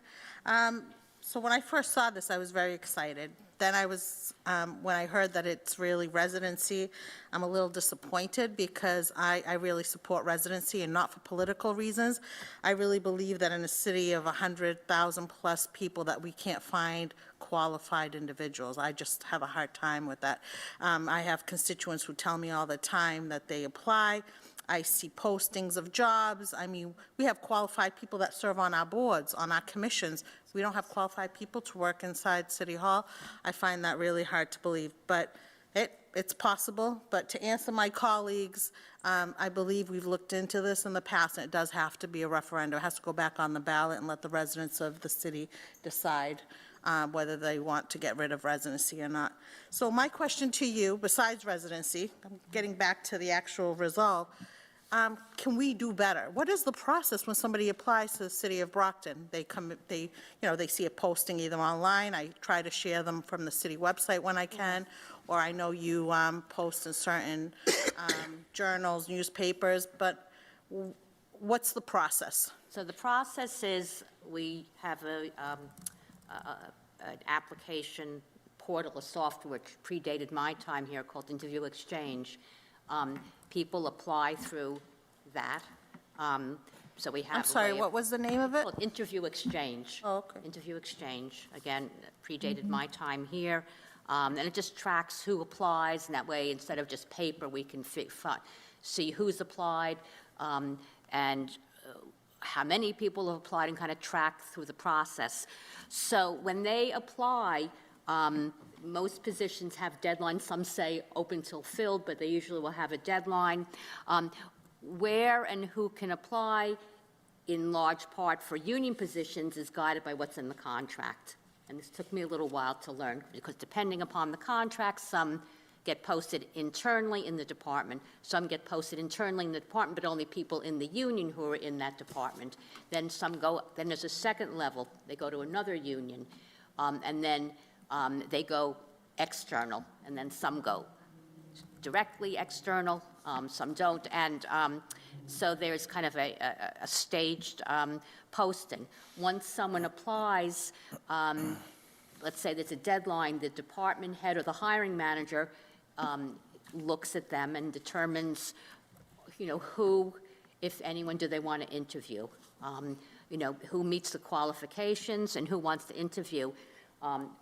So when I first saw this, I was very excited. then I was, when I heard that it's really residency, I'm a little disappointed because I really support residency and not for political reasons. I really believe that in a city of 100,000-plus people that we can't find qualified individuals. I just have a hard time with that. I have constituents who tell me all the time that they apply. I see postings of jobs. I mean, we have qualified people that serve on our boards, on our commissions. We don't have qualified people to work inside City Hall. I find that really hard to believe, but it's possible. But to answer my colleagues, I believe we've looked into this in the past, and it does have to be a referendum. It has to go back on the ballot and let the residents of the city decide whether they want to get rid of residency or not. So my question to you, besides residency, I'm getting back to the actual resolve, can we do better? What is the process when somebody applies to the city of Brockton? They come, they see a posting either online. I try to share them from the city website when I can, or I know you post in certain journals, newspapers, but what's the process? So the process is we have an application portal, a software which predated my time here called Interview Exchange. People apply through that. So we have. I'm sorry, what was the name of it? Called Interview Exchange. Oh, okay. Interview Exchange, again, predated my time here. And it just tracks who applies, and that way, instead of just paper, we can see who's applied and how many people have applied and kind of track through the process. So when they apply, most positions have deadlines. Some say open till filled, but they usually will have a deadline. Where and who can apply, in large part for union positions, is guided by what's in the contract. And this took me a little while to learn, because depending upon the contract, some get posted internally in the department, some get posted internally in the department, but only people in the union who are in that department. Then some go, then there's a second level, they go to another union, and then they go external, and then some go directly external, some don't, and so there's kind of a staged posting. Once someone applies, let's say there's a deadline, the department head or the hiring manager looks at them and determines, who, if anyone, do they want to interview, who meets the qualifications and who wants to interview.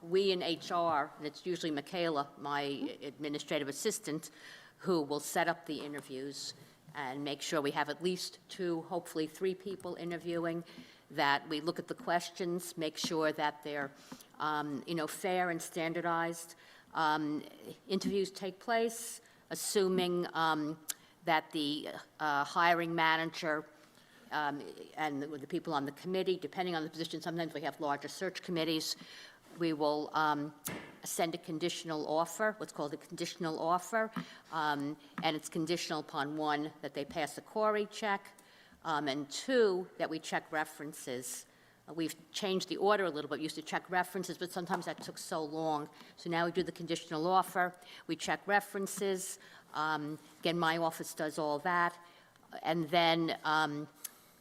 We in HR, and it's usually Michaela, my administrative assistant, who will set up the interviews and make sure we have at least 2, hopefully 3 people interviewing, that we look at the questions, make sure that they're, fair and standardized. Interviews take place, assuming that the hiring manager and the people on the committee, depending on the position, sometimes we have larger search committees, we will send a conditional offer, what's called a conditional offer, and it's conditional upon, 1, that they pass a Corey check, and 2, that we check references. We've changed the order a little bit. We used to check references, but sometimes that took so long. So now we do the conditional offer. We check references. Again, my office does all that. And then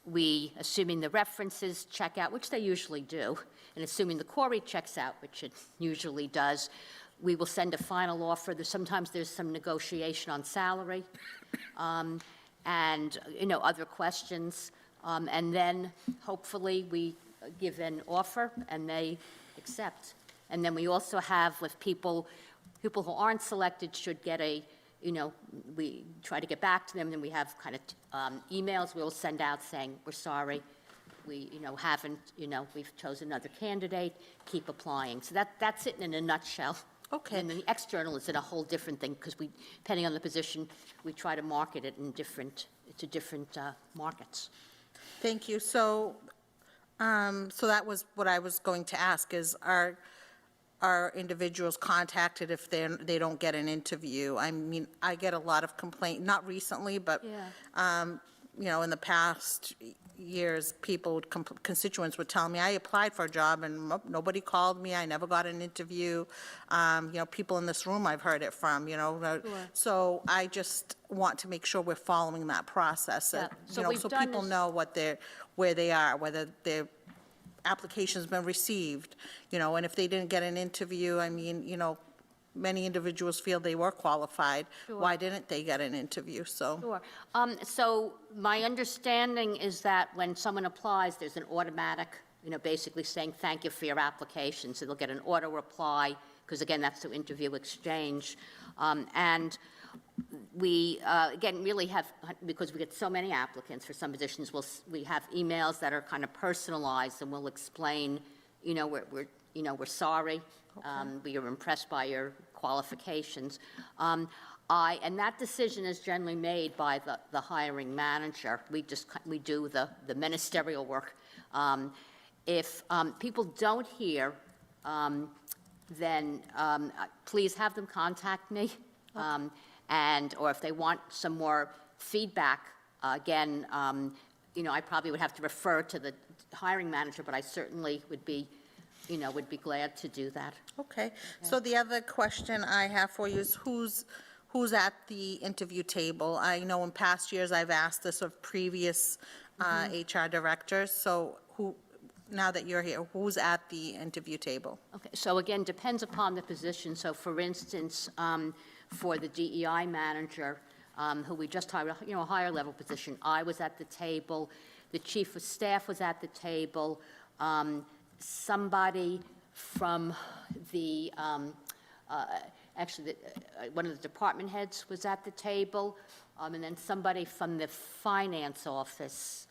we, assuming the references check out, which they usually do, and assuming the Corey checks out, which it usually does, we will send a final offer. Sometimes there's some negotiation on salary and, other questions. And then hopefully we give an offer and they accept. And then we also have, with people who aren't selected should get we try to get back to them, and we have kind of emails we'll send out saying, we're sorry, we, haven't, we've chosen another candidate, keep applying. So that's it in a nutshell. Okay. And then the external is in a whole different thing, because we, depending on the position, we try to market it to different markets. Thank you. So that was what I was going to ask, is are individuals contacted if they don't get an interview? I mean, I get a lot of complaint, not recently, but, in the past years, constituents would tell me, I applied for a job and nobody called me, I never got an interview. People in this room I've heard it from, Sure. So I just want to make sure we're following that process, Yeah. so people know where they are, whether they're applications been received, and if they didn't get an interview, I mean, many individuals feel they were qualified. Sure. Why didn't they get an interview? So, Sure. So my understanding is that when someone applies, there's an automatic, basically saying thank you for your application. So they'll get an auto reply, because again, that's the interview exchange. And we, again, really have, because we get so many applicants for some positions, we have emails that are kind of personalized, and we'll explain, we're sorry. We are impressed by your qualifications. And that decision is generally made by the hiring manager. We do the ministerial work. If people don't hear, then please have them contact me. Or if they want some more feedback, again, I probably would have to refer to the hiring manager, but I certainly would be glad to do that. okay. So the other question I have for you is who's at the interview table? I know in past years I've asked this of previous HR directors, so now that you're here, who's at the interview table? Okay, so again, depends upon the position. So for instance, for the DEI manager, who we just hired, a higher level position, I was at the table, the chief of staff was at the table, somebody from the, one of the department heads was at the table, and then somebody from the finance office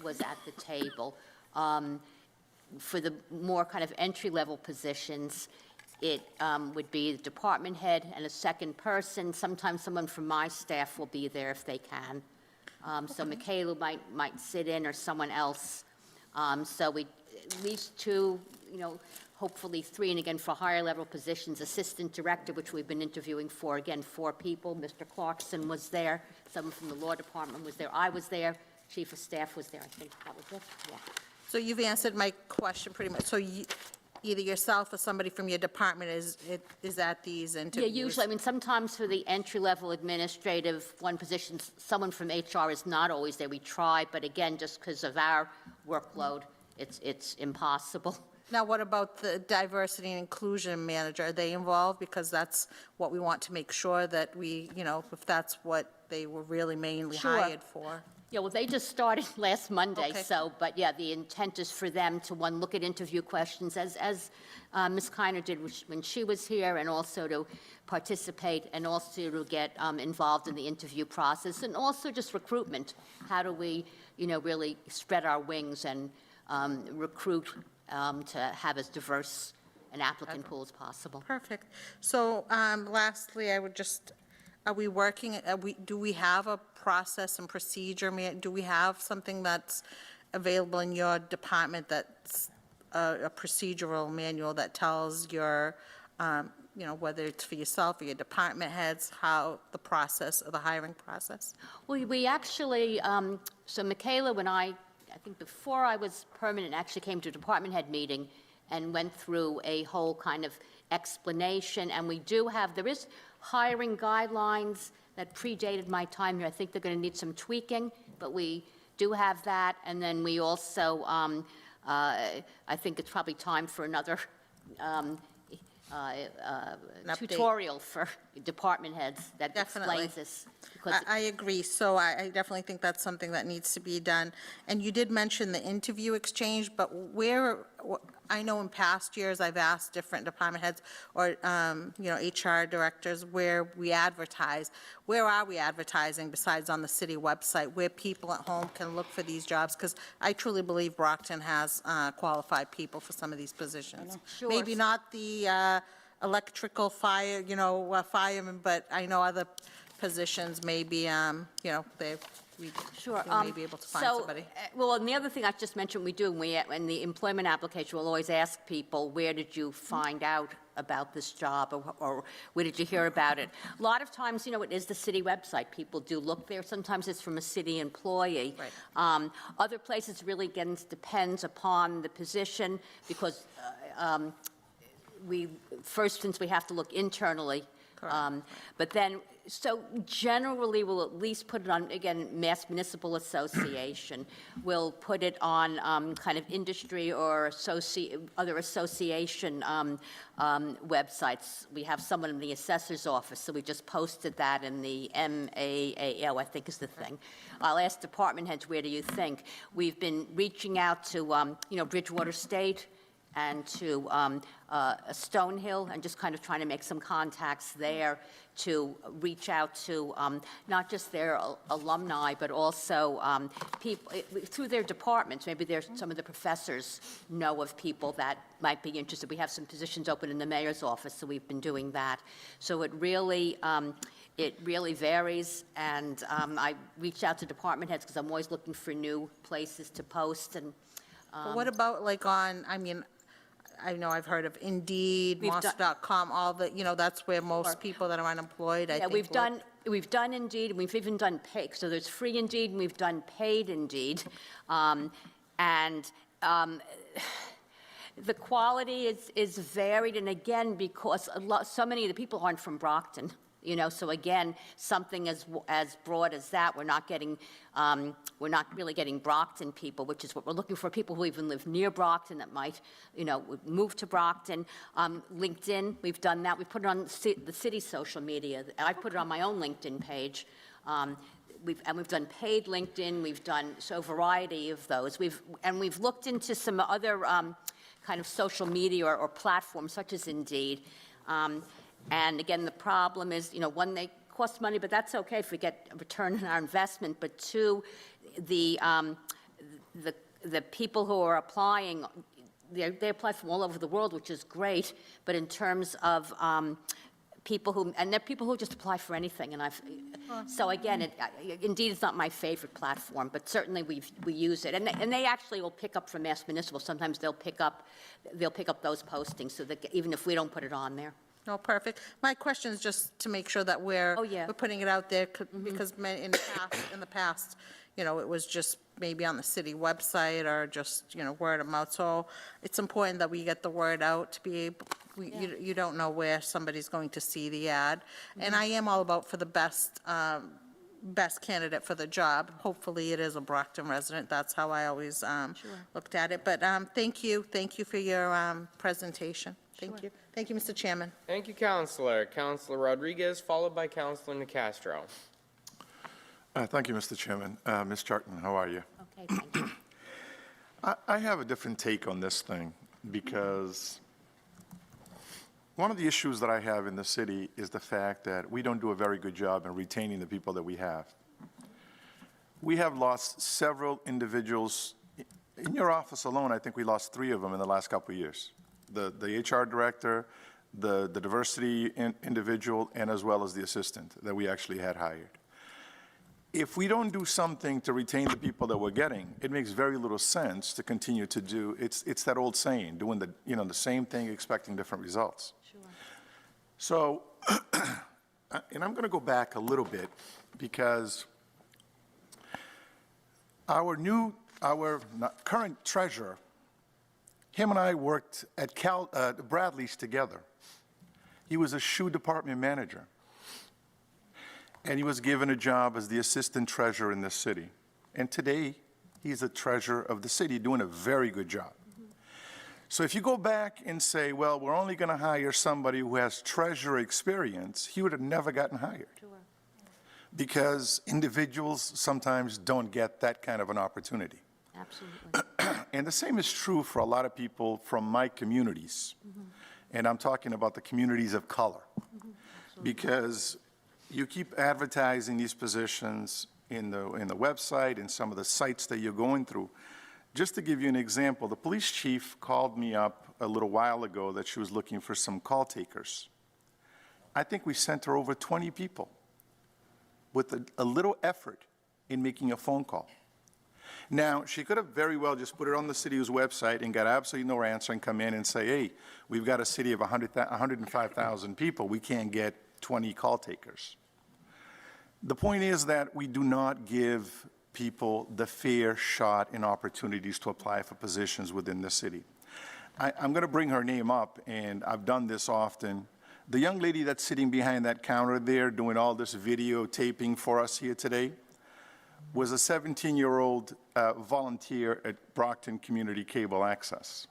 was at the table. For the more kind of entry-level positions, it would be the department head and a second person. Sometimes someone from my staff will be there if they can. So Michaela might sit in, or someone else. So we, at least two, hopefully three, and again, for higher level positions, assistant director, which we've been interviewing for, again, 4 people. Mr. Clarkson was there, someone from the law department was there, I was there, chief of staff was there, I think that was it, yeah. So you've answered my question pretty much. So either yourself or somebody from your department is at these interviews? Yeah, usually, I mean, sometimes for the entry-level administrative one position, someone from HR is not always there. We try, but again, just because of our workload, it's impossible. Now, what about the diversity and inclusion manager? Are they involved? Because that's what we want to make sure that we, if that's what they were really mainly Sure. hired for. Yeah, well, they just started last Monday, Okay. so, but yeah, the intent is for them to, one, look at interview questions, as Ms. Kiner did when she was here, and also to participate, and also to get involved in the interview process, and also just recruitment. How do we, really spread our wings and recruit to have as diverse an applicant pool as possible? Perfect. So lastly, I would just, do we have a process and procedure? Do we have something that's available in your department that's a procedural manual that tells your, whether it's for yourself or your department heads, how the process, or the hiring process? Well, we actually, so Michaela, when I think before I was permanent, actually came to a department head meeting and went through a whole kind of explanation, and we do have, there is hiring guidelines that predated my time here. I think they're going to need some tweaking, but we do have that. And then we also, I think it's probably time for another tutorial for department heads that Definitely. explains this. Because I agree. So I definitely think that's something that needs to be done. And you did mention the interview exchange, but I know in past years I've asked different department heads or, HR directors where we advertise. Where are we advertising besides on the city website, where people at home can look for these jobs? Because I truly believe Brockton has qualified people for some of these positions. Sure. Maybe not the electrical fire, firemen, but I know other positions, maybe, we Sure. may be able to find somebody. Well, and the other thing I just mentioned we do, in the employment application, we'll always ask people, where did you find out about this job, or where did you hear about it? A lot of times, it is the city website. People do look there. Sometimes it's from a city employee. Right. Other places really, again, depends upon the position, because for instance, we have to look internally But then, so generally, we'll at least put it on, again, Mass Municipal Association. We'll put it on kind of industry or other association websites. We have someone in the assessor's office, so we just posted that in the MAAO, I think is the thing. I'll ask department heads, where do you think? We've been reaching out to, Bridgewater State and to Stonehill, and just kind of trying to make some contacts there to reach out to not just their alumni, but also people through their departments. Maybe some of the professors know of people that might be interested. We have some positions open in the mayor's office, so we've been doing that. So it really varies, and I reach out to department heads because I'm always looking for new places to post. And But what about like on, I know I've heard of Indeed, Moss.com, all the, that's where most people that are unemployed, I think. we've done Indeed, and we've even done paid. So there's free Indeed, and we've done paid Indeed. The quality is varied, and again, because so many of the people aren't from Brockton. So again, something as broad as that, we're not really getting Brockton people, which is what we're looking for, people who even live near Brockton that might, move to Brockton. LinkedIn, we've done that. We put it on the city's social media. I put it on my own LinkedIn page. We've done paid LinkedIn. We've done a variety of those. We've looked into some other kind of social media or platforms such as Indeed. And again, the problem is, one, they cost money, but that's okay if we get a return on our investment. But two, the people who are applying, they apply from all over the world, which is great. But in terms of they're people who just apply for anything. And so again, Indeed is not my favorite platform, but certainly we use it. And they actually will pick up from Mass Municipal. Sometimes they'll pick up those postings, so that even if we don't put it on there. No, perfect. My question is just to make sure that we're putting it out there, because in the past, it was just maybe on the city website or just, word of mouth. So it's important that we get the word out to be able, you don't know where somebody's going to see the ad. And I am all about for the best candidate for the job. Hopefully it is a Brockton resident. That's how I always looked at it. But thank you for your presentation. Thank you. Thank you, Mr. Chairman. Thank you, Councilor. Councilor Rodriguez, followed by Councilor Nicastro. Thank you, Mr. Chairman. Ms. Charton, how are you? Okay, thank you. I have a different take on this thing, because one of the issues that I have in the city is the fact that we don't do a very good job in retaining the people that we have. We have lost several individuals. In your office alone, I think we lost 3 of them in the last couple of years. The HR director, the diversity individual, and as well as the assistant that we actually had hired. If we don't do something to retain the people that we're getting, it makes very little sense to continue to do, it's that old saying, doing the same thing, expecting different results. Sure. So, and I'm going to go back a little bit, because our current treasurer, him and I worked at Bradley's together. He was a shoe department manager, and he was given a job as the assistant treasurer in this city. And today, he's the treasurer of the city, doing a very good job. So if you go back and say, well, we're only going to hire somebody who has treasurer experience, he would have never gotten hired. Sure. Because individuals sometimes don't get that kind of an opportunity. Absolutely. And the same is true for a lot of people from my communities. And I'm talking about the communities of color. Because you keep advertising these positions in the website and some of the sites that you're going through. Just to give you an example, the police chief called me up a little while ago that she was looking for some call takers. I think we sent her over 20 people with a little effort in making a phone call. Now, she could have very well just put it on the city's website and got absolutely no answer and come in and say, hey, we've got a city of 105,000 people. We can't get 20 call takers. The point is that we do not give people the fair shot and opportunities to apply for positions within the city. I'm going to bring her name up, and I've done this often, The young lady that's sitting behind that counter there doing all this videotaping for us here today was a 17-year-old volunteer at Brockton Community Cable Access.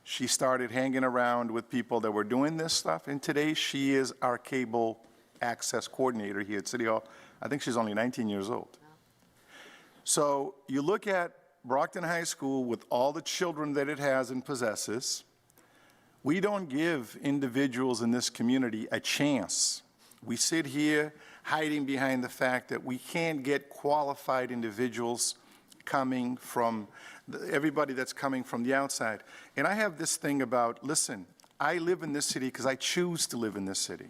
She started hanging around with people that were doing this stuff, and today she is our cable access coordinator here at City Hall. I think she's only 19 years old. So you look at Brockton High School with all the children that it has and possesses. We don't give individuals in this community a chance. We sit here hiding behind the fact that we can't get qualified individuals coming from, everybody that's coming from the outside. And I have this thing about, listen, I live in this city because I choose to live in this city.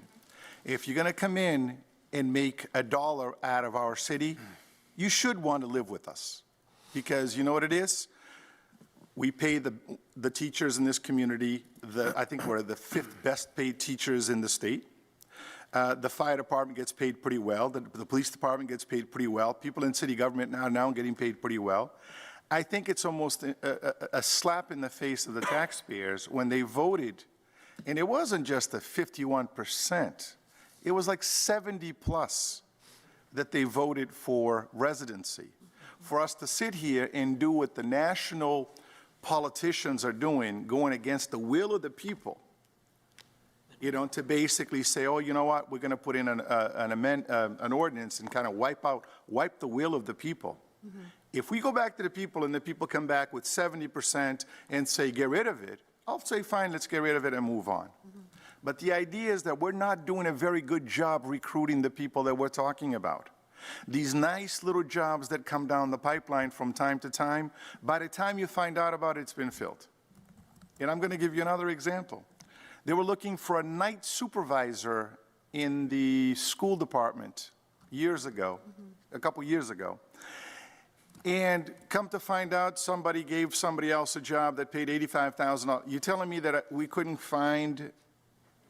If you're going to come in and make $1 out of our city, you should want to live with us. Because you know what it is? We pay the teachers in this community, I think we're the 5th best paid teachers in the state. The fire department gets paid pretty well. The police department gets paid pretty well. People in city government now getting paid pretty well. I think it's almost a slap in the face of the taxpayers when they voted. And it wasn't just the 51%. It was like 70 plus that they voted for residency. For us to sit here and do what the national politicians are doing, going against the will of the people, you know, to basically say, oh, you know what, we're going to put in an ordinance and kind of wipe the will of the people. Mm-hmm. If we go back to the people and the people come back with 70% and say, get rid of it, I'll say, fine, let's get rid of it and move on. Mm-hmm. But the idea is that we're not doing a very good job recruiting the people that we're talking about. These nice little jobs that come down the pipeline from time to time, by the time you find out about it, it's been filled. And I'm going to give you another example. They were looking for a night supervisor in the school department years ago, a couple years ago. And come to find out, somebody gave somebody else a job that paid $85,000. You're telling me that we couldn't find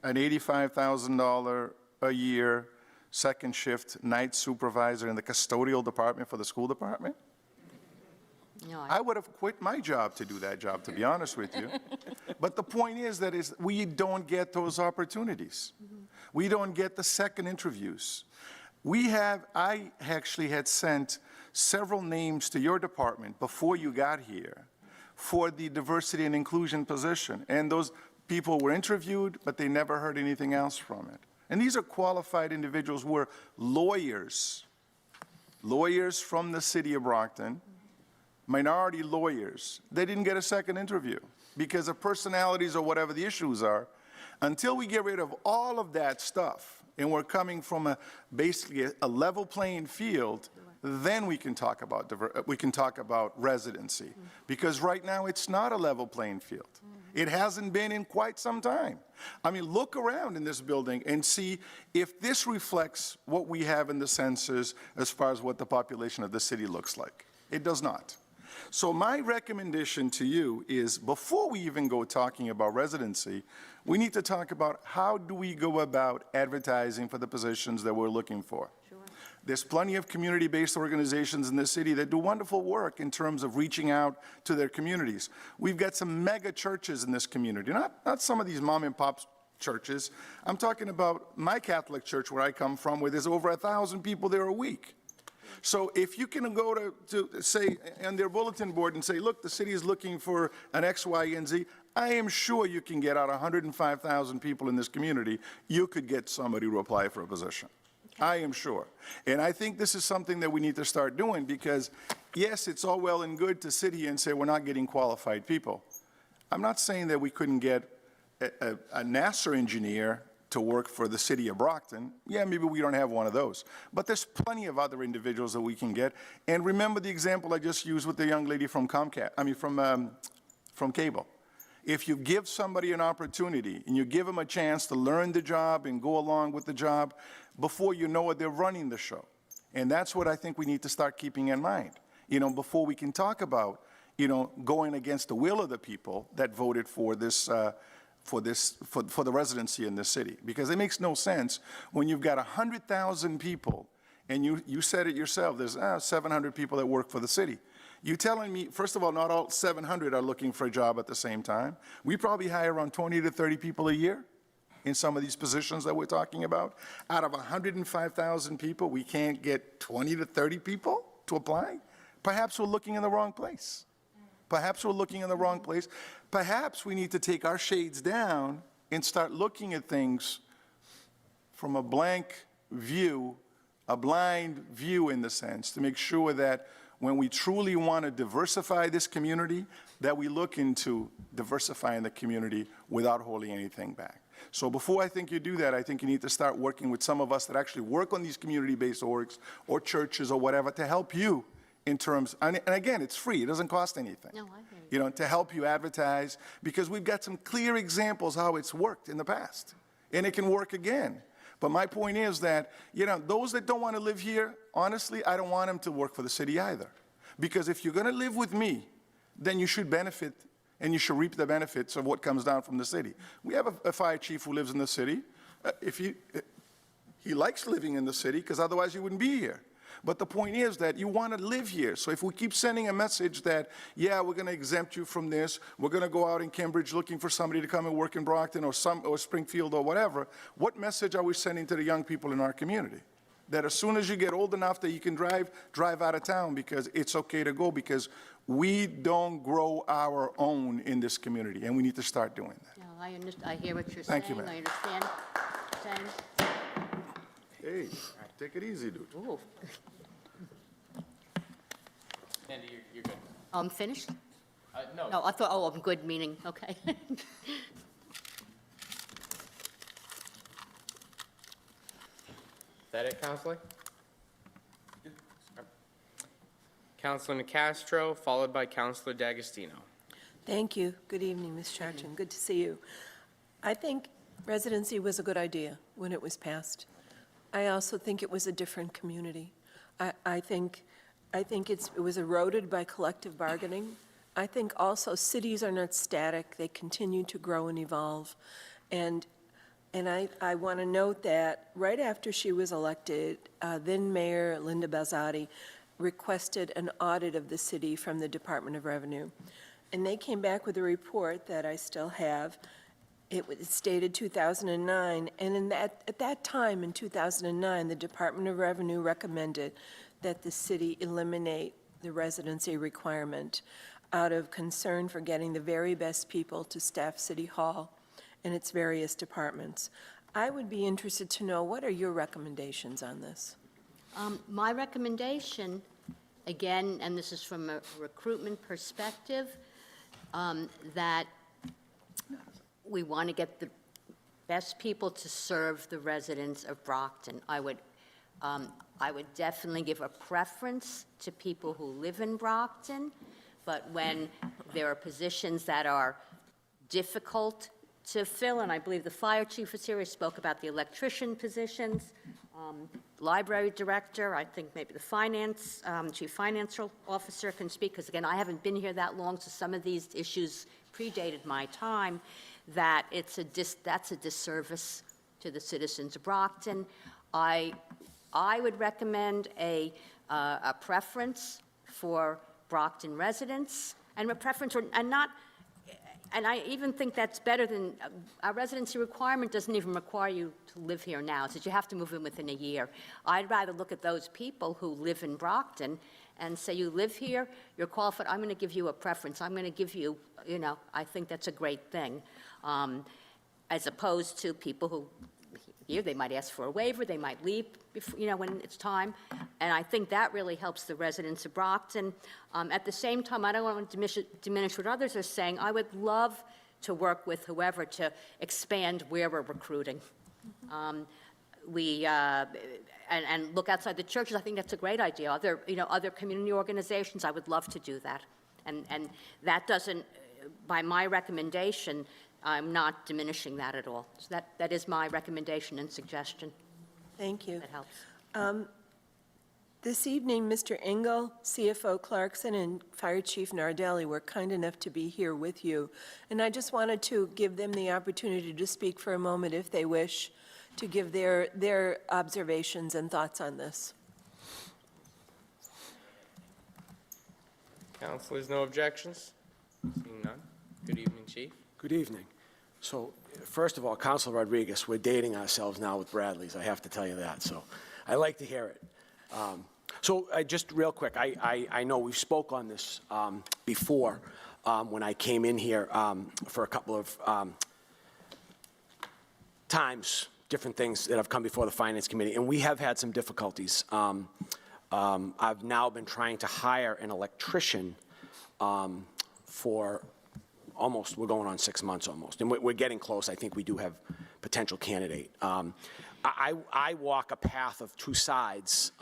an $85,000 a year second shift night supervisor in the custodial department for the school department? No, I would have quit my job to do that job, to be honest with you. But the point is that we don't get those opportunities. Mm-hmm. We don't get the second interviews. I actually had sent several names to your department before you got here for the diversity and inclusion position. And those people were interviewed, but they never heard anything else from it. And these are qualified individuals who are lawyers from the city of Brockton, minority lawyers. They didn't get a second interview because of personalities or whatever the issues are. Until we get rid of all of that stuff and we're coming from basically a level playing field, then we can talk about residency. Because right now it's not a level playing field. It hasn't been in quite some time. I mean, look around in this building and see if this reflects what we have in the census as far as what the population of the city looks like. It does not. So my recommendation to you is, before we even go talking about residency, we need to talk about how do we go about advertising for the positions that we're looking for. Sure. There's plenty of community-based organizations in this city that do wonderful work in terms of reaching out to their communities. We've got some mega churches in this community, not some of these mom-and-pop churches. I'm talking about my Catholic church where I come from, where there's over 1,000 people there a week. So if you can go to say on their bulletin board and say, look, the city is looking for an X, Y, and Z, I am sure you can get out 105,000 people in this community. You could get somebody to apply for a position. Okay. I am sure. And I think this is something that we need to start doing because, yes, it's all well and good to sit here and say we're not getting qualified people. I'm not saying that we couldn't get a NASA engineer to work for the city of Brockton. Yeah, maybe we don't have one of those. But there's plenty of other individuals that we can get. And remember the example I just used with the young lady from from cable. If you give somebody an opportunity and you give them a chance to learn the job and go along with the job, before you know it, they're running the show. And that's what I think we need to start keeping in mind, you know, before we can talk about, you know, going against the will of the people that voted for this, for the residency in this city. Because it makes no sense when you've got 100,000 people, and you said it yourself, there's 700 people that work for the city. You're telling me, first of all, not all 700 are looking for a job at the same time. We probably hire around 20 to 30 people a year. in some of these positions that we're talking about. Out of 105,000 people, we can't get 20 to 30 people to apply? Perhaps we're looking in the wrong place. Perhaps we're looking in the wrong place. Perhaps we need to take our shades down and start looking at things from a blank view, a blind view in the sense, to make sure that when we truly want to diversify this community, that we look into diversifying the community without holding anything back. So before I think you do that, I think you need to start working with some of us that actually work on these community-based orgs or churches or whatever to help you in terms, and again, it's free, it doesn't cost anything. No, I hear you. You know, to help you advertise, because we've got some clear examples how it's worked in the past, and it can work again. But my point is that, you know, those that don't want to live here, honestly, I don't want them to work for the city either. Because if you're going to live with me, then you should benefit and you should reap the benefits of what comes down from the city. We have a fire chief who lives in the city. If he likes living in the city, because otherwise he wouldn't be here. But the point is that you want to live here. So if we keep sending a message that, yeah, we're going to exempt you from this, we're going to go out in Cambridge looking for somebody to come and work in Brockton or Springfield or whatever, what message are we sending to the young people in our community? That as soon as you get old enough that you can drive out of town because it's okay to go, because we don't grow our own in this community, and we need to start doing that. No, I understand, I hear what you're saying. Thank you, ma'am. I understand. Hey, take it easy, dude. Ooh. Andy, you're good. I'm finished? No. No, I thought, oh, I'm good, meaning, okay. Is that it, Counselor? Counselor Nicastro, followed by Counselor D'Agostino. Thank you. Good evening, Ms. Charchin. Good to see you. I think residency was a good idea when it was passed. I also think it was a different community. I think it was eroded by collective bargaining. I think also cities are not static. They continue to grow and evolve. And I want to note that right after she was elected, then Mayor Linda Belzotti requested an audit of the city from the Department of Revenue. And they came back with a report that I still have. It was stated 2009, and at that time, in 2009, the Department of Revenue recommended that the city eliminate the residency requirement out of concern for getting the very best people to staff City Hall and its various departments. I would be interested to know, what are your recommendations on this? My recommendation, again, and this is from a recruitment perspective, that we want to get the best people to serve the residents of Brockton. I would definitely give a preference to people who live in Brockton, but when there are positions that are difficult to fill, and I believe the fire chief was here, he spoke about the electrician positions, library director, I think maybe the finance, chief financial officer can speak, because again, I haven't been here that long, so some of these issues predated my time, that that's a disservice to the citizens of Brockton. I would recommend a preference for Brockton residents, and a preference, and I even think that's better than, our residency requirement doesn't even require you to live here now. It says you have to move in within a year. I'd rather look at those people who live in Brockton and say, you live here, you're qualified, I'm going to give you a preference. I'm going to give you, I think that's a great thing. As opposed to people who, here, they might ask for a waiver, they might leave, when it's time. And I think that really helps the residents of Brockton. At the same time, I don't want to diminish what others are saying. I would love to work with whoever to expand where we're recruiting. And look outside the churches. I think that's a great idea. Other community organizations, I would love to do that. And that doesn't, by my recommendation, I'm not diminishing that at all. So that is my recommendation and suggestion. Thank you. That helps. This evening, Mr. Engel, CFO Clarkson, and Fire Chief Nardelli were kind enough to be here with you. And I just wanted to give them the opportunity to speak for a moment, if they wish, to give their observations and thoughts on this. Councilors, no objections? Seeing none. Good evening, Chief. Good evening. So, first of all, Council Rodriguez, we're dating ourselves now with Bradley's, I have to tell you that, so I like to hear it. Just real quick, I know we spoke on this before when I came in here for a couple of times, different things that have come before the Finance Committee, and we have had some difficulties. I've now been trying to hire an electrician for almost, we're going on 6 months almost, and we're getting close. I think we do have potential candidate. I walk a path of two sides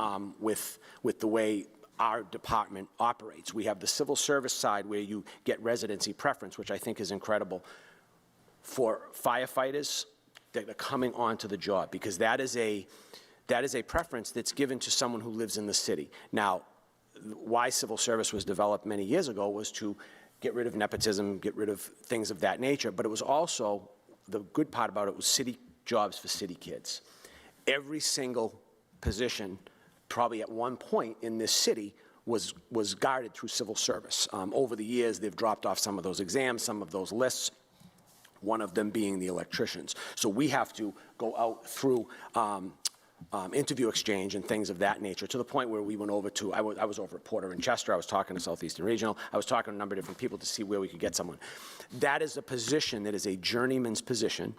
with the way our department operates. We have the civil service side where you get residency preference, which I think is incredible for firefighters that are coming onto the job, because that is a preference that's given to someone who lives in the city. Now, why civil service was developed many years ago was to get rid of nepotism, get rid of things of that nature, but it was also, the good part about it was city jobs for city kids. Every single position, probably at one point in this city, was guarded through civil service. Over the years, they've dropped off some of those exams, some of those lists, one of them being the electricians. So we have to go out through interview exchange and things of that nature, to the point where we went over to, I was over at Porter and Chester, I was talking to Southeastern Regional, I was talking to a number of different people to see where we could get someone. That is a position that is a journeyman's position,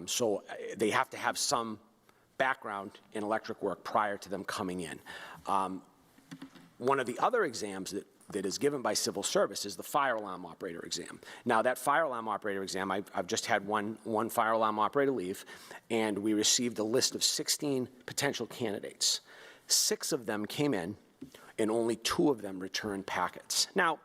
so they have to have some background in electric work prior to them coming in. One of the other exams that is given by civil service is the fire alarm operator exam. Now, that fire alarm operator exam, I've just had one fire alarm operator leave, and we received a list of 16 potential candidates. 6 of them came in, and only 2 of them returned packets. Now,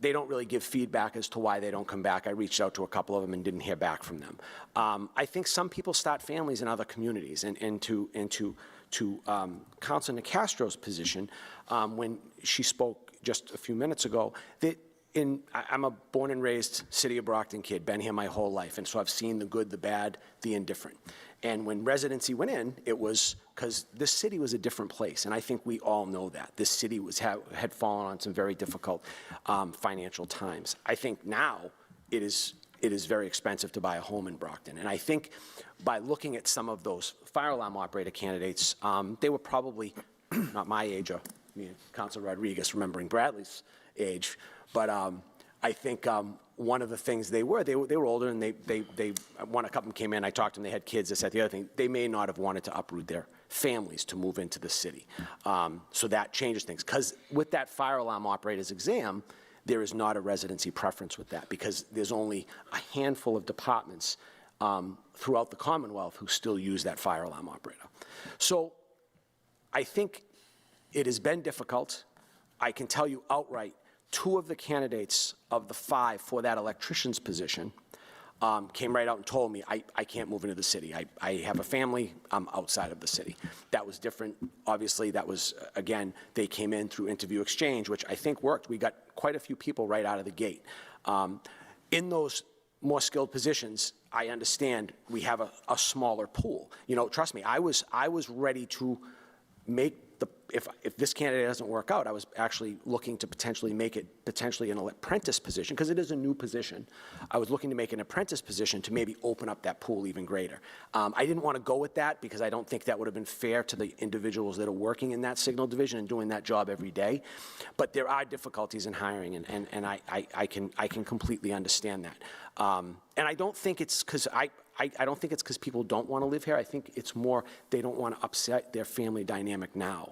they don't really give feedback as to why they don't come back. I reached out to a couple of them and didn't hear back from them. I think some people start families in other communities, and to Councilor Nicastro's position, when she spoke just a few minutes ago, that I'm a born and raised City of Brockton kid, been here my whole life, and so I've seen the good, the bad, the indifferent. And when residency went in, it was because this city was a different place, and I think we all know that. This city had fallen on some very difficult financial times. I think now it is very expensive to buy a home in Brockton, and I think by looking at some of those fire alarm operator candidates, they were probably not my age, or me and Councilor Rodriguez remembering Bradley's age, but I think one of the things they were older, and a couple of them came in, I talked to them, they had kids, this, that, the other thing. They may not have wanted to uproot their families to move into the city. So that changes things, because with that fire alarm operator's exam, there is not a residency preference with that, because there's only a handful of departments throughout the Commonwealth who still use that fire alarm operator. So I think it has been difficult. I can tell you outright, 2 of the candidates of the 5 for that electrician's position came right out and told me, I can't move into the city. I have a family, I'm outside of the city. That was different. Obviously, that was, again, they came in through interview exchange, which I think worked. We got quite a few people right out of the gate. In those more skilled positions, I understand we have a smaller pool. You know, trust me, I was ready to make if this candidate doesn't work out, I was actually looking to potentially make it an apprentice position, because it is a new position. I was looking to make an apprentice position to maybe open up that pool even greater. I didn't want to go with that because I don't think that would have been fair to the individuals that are working in that signal division and doing that job every day. But there are difficulties in hiring, and I can completely understand that. And I don't think it's because I don't think it's because people don't want to live here. I think it's more they don't want to upset their family dynamic now.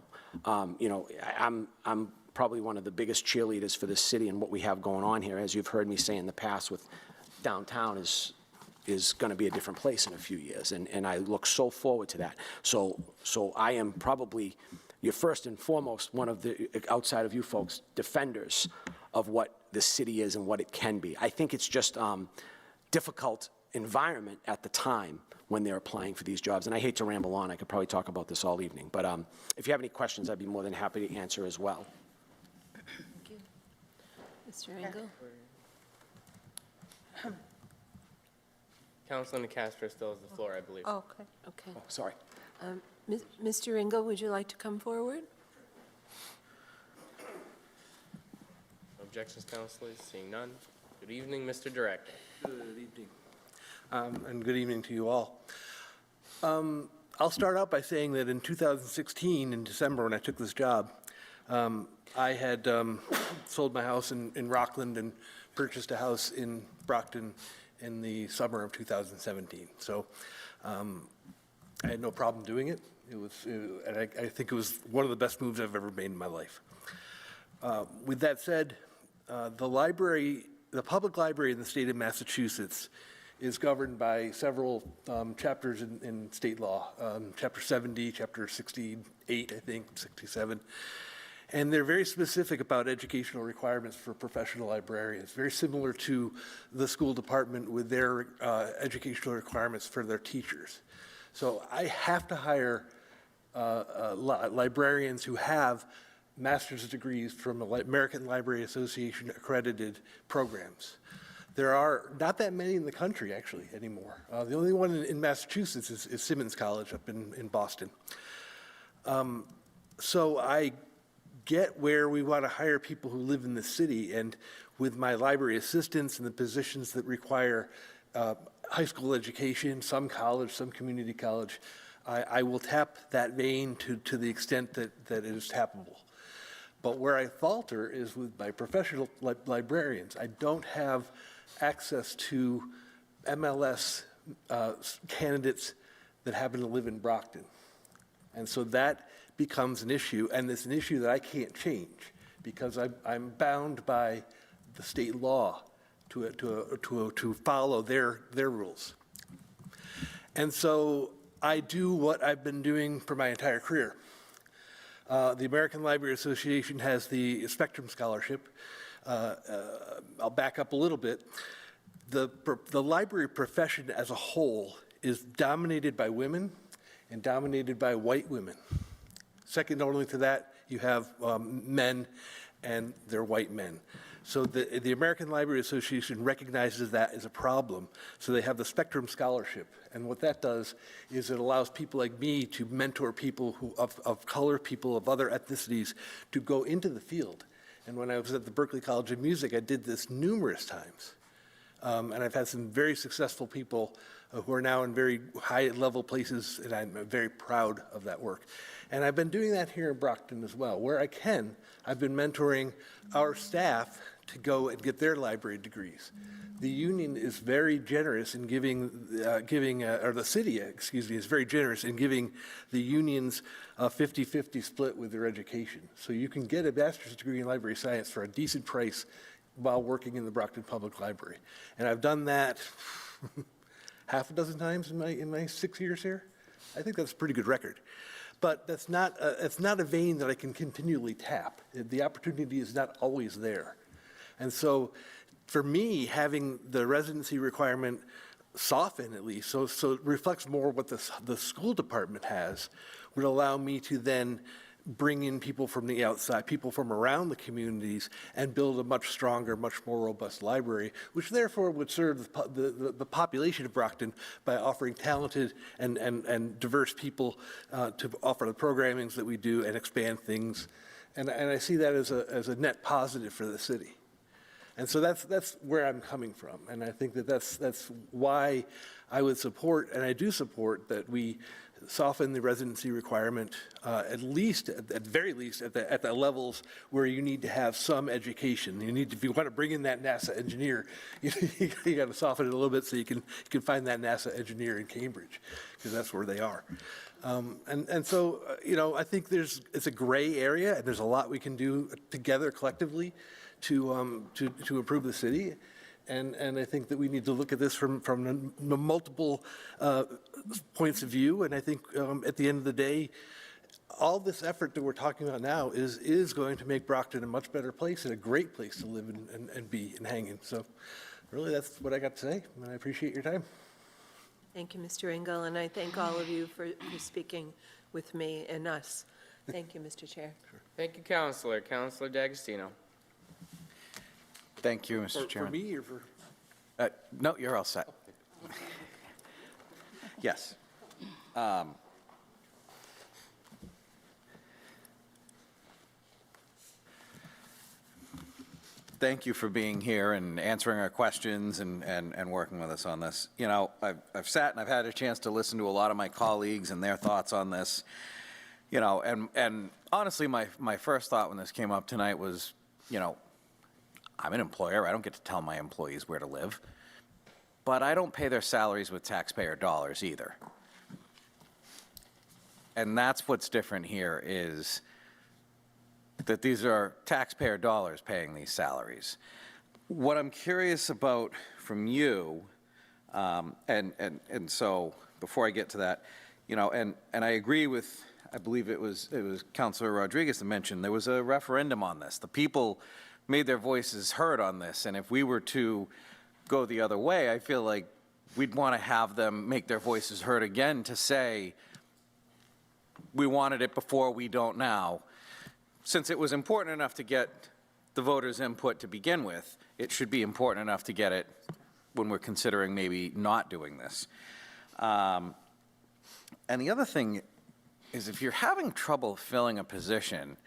You know, I'm probably one of the biggest cheerleaders for this city and what we have going on here. As you've heard me say in the past, with downtown is going to be a different place in a few years, and I look so forward to that. So I am probably your first and foremost one of the, outside of you folks, defenders of what the city is and what it can be. I think it's just difficult environment at the time when they're applying for these jobs. And I hate to ramble on. I could probably talk about this all evening. But if you have any questions, I'd be more than happy to answer as well. Thank you. Mr. Engel? Councilor Nicastro still has the floor, I believe. Oh, okay. Okay. Oh, sorry. Mr. Engel, would you like to come forward? No objections, councilors? Seeing none. Good evening, Mr. Director. Good evening. And good evening to you all. I'll start out by saying that in 2016, in December, when I took this job, I had sold my house in Rockland and purchased a house in Brockton in the summer of 2017. So I had no problem doing it. And I think it was one of the best moves I've ever made in my life. With that said, the public library in the state of Massachusetts is governed by several chapters in state law, Chapter 70, Chapter 68, I think, 67. And they're very specific about educational requirements for professional librarians, very similar to the school department with their educational requirements for their teachers. So I have to hire librarians who have master's degrees from American Library Association accredited programs. There are not that many in the country, actually, anymore. The only one in Massachusetts is Simmons College up in Boston. So I get where we want to hire people who live in the city, and with my library assistants and the positions that require high school education, some college, some community college, I will tap that vein to the extent that it is tappable. But where I falter is with my professional librarians. I don't have access to MLS candidates that happen to live in Brockton. And so that becomes an issue, and it's an issue that I can't change because I'm bound by the state law to follow their rules. And so I do what I've been doing for my entire career. The American Library Association has the Spectrum Scholarship. I'll back up a little bit. The library profession as a whole is dominated by women and dominated by white women. Second only to that, you have men, and they're white men. So the American Library Association recognizes that as a problem. So they have the Spectrum Scholarship. And what that does is it allows people like me to mentor people of color, people of other ethnicities, to go into the field. And when I was at the Berklee College of Music, I did this numerous times. And I've had some very successful people who are now in very high-level places, and I'm very proud of that work. And I've been doing that here in Brockton as well. Where I can, I've been mentoring our staff to go and get their library degrees. The union is very generous in giving, or the city, excuse me, is very generous in giving the unions a 50-50 split with their education. So you can get a bachelor's degree in library science for a decent price while working in the Brockton Public Library. And I've done that half a dozen times in my 6 years here. I think that's a pretty good record. But it's not a vein that I can continually tap. The opportunity is not always there. And so for me, having the residency requirement soften at least, so it reflects more what the school department has, would allow me to then bring in people from the outside, people from around the communities, and build a much stronger, much more robust library, which therefore would serve the population of Brockton by offering talented and diverse people to offer the programmings that we do and expand things. And I see that as a net positive for the city. And so that's where I'm coming from. And I think that's why I would support, and I do support, that we soften the residency requirement, at very least at the levels where you need to have some education. If you want to bring in that NASA engineer, you got to soften it a little bit so you can find that NASA engineer in Cambridge, because that's where they are. And so, I think it's a gray area, and there's a lot we can do together collectively to improve the city. And I think that we need to look at this from multiple points of view. And I think at the end of the day, all this effort that we're talking about now is going to make Brockton a much better place and a great place to live and be and hang in. So really, that's what I got to say, and I appreciate your time. Thank you, Mr. Engel, and I thank all of you for speaking with me and us. Thank you, Mr. Chair. Thank you, Counselor. Counselor D'Agostino. Thank you, Mr. Chairman. For me or for? No, you're all set. Yes. thank you for being here and answering our questions and working with us on this. You know, I've sat and I've had a chance to listen to a lot of my colleagues and their thoughts on this. You know, and honestly, my first thought when this came up tonight was, you know, I'm an employer. I don't get to tell my employees where to live. But I don't pay their salaries with taxpayer dollars either. And that's what's different here is that these are taxpayer dollars paying these salaries. What I'm curious about from you, and so before I get to that, you know, and I agree with, I believe it was Councilor Rodriguez that mentioned there was a referendum on this. The people made their voices heard on this, and if we were to go the other way, I feel like we'd want to have them make their voices heard again to say, we wanted it before, we don't now. Since it was important enough to get the voters' input to begin with, it should be important enough to get it when we're considering maybe not doing this. And the other thing is if you're having trouble filling a position,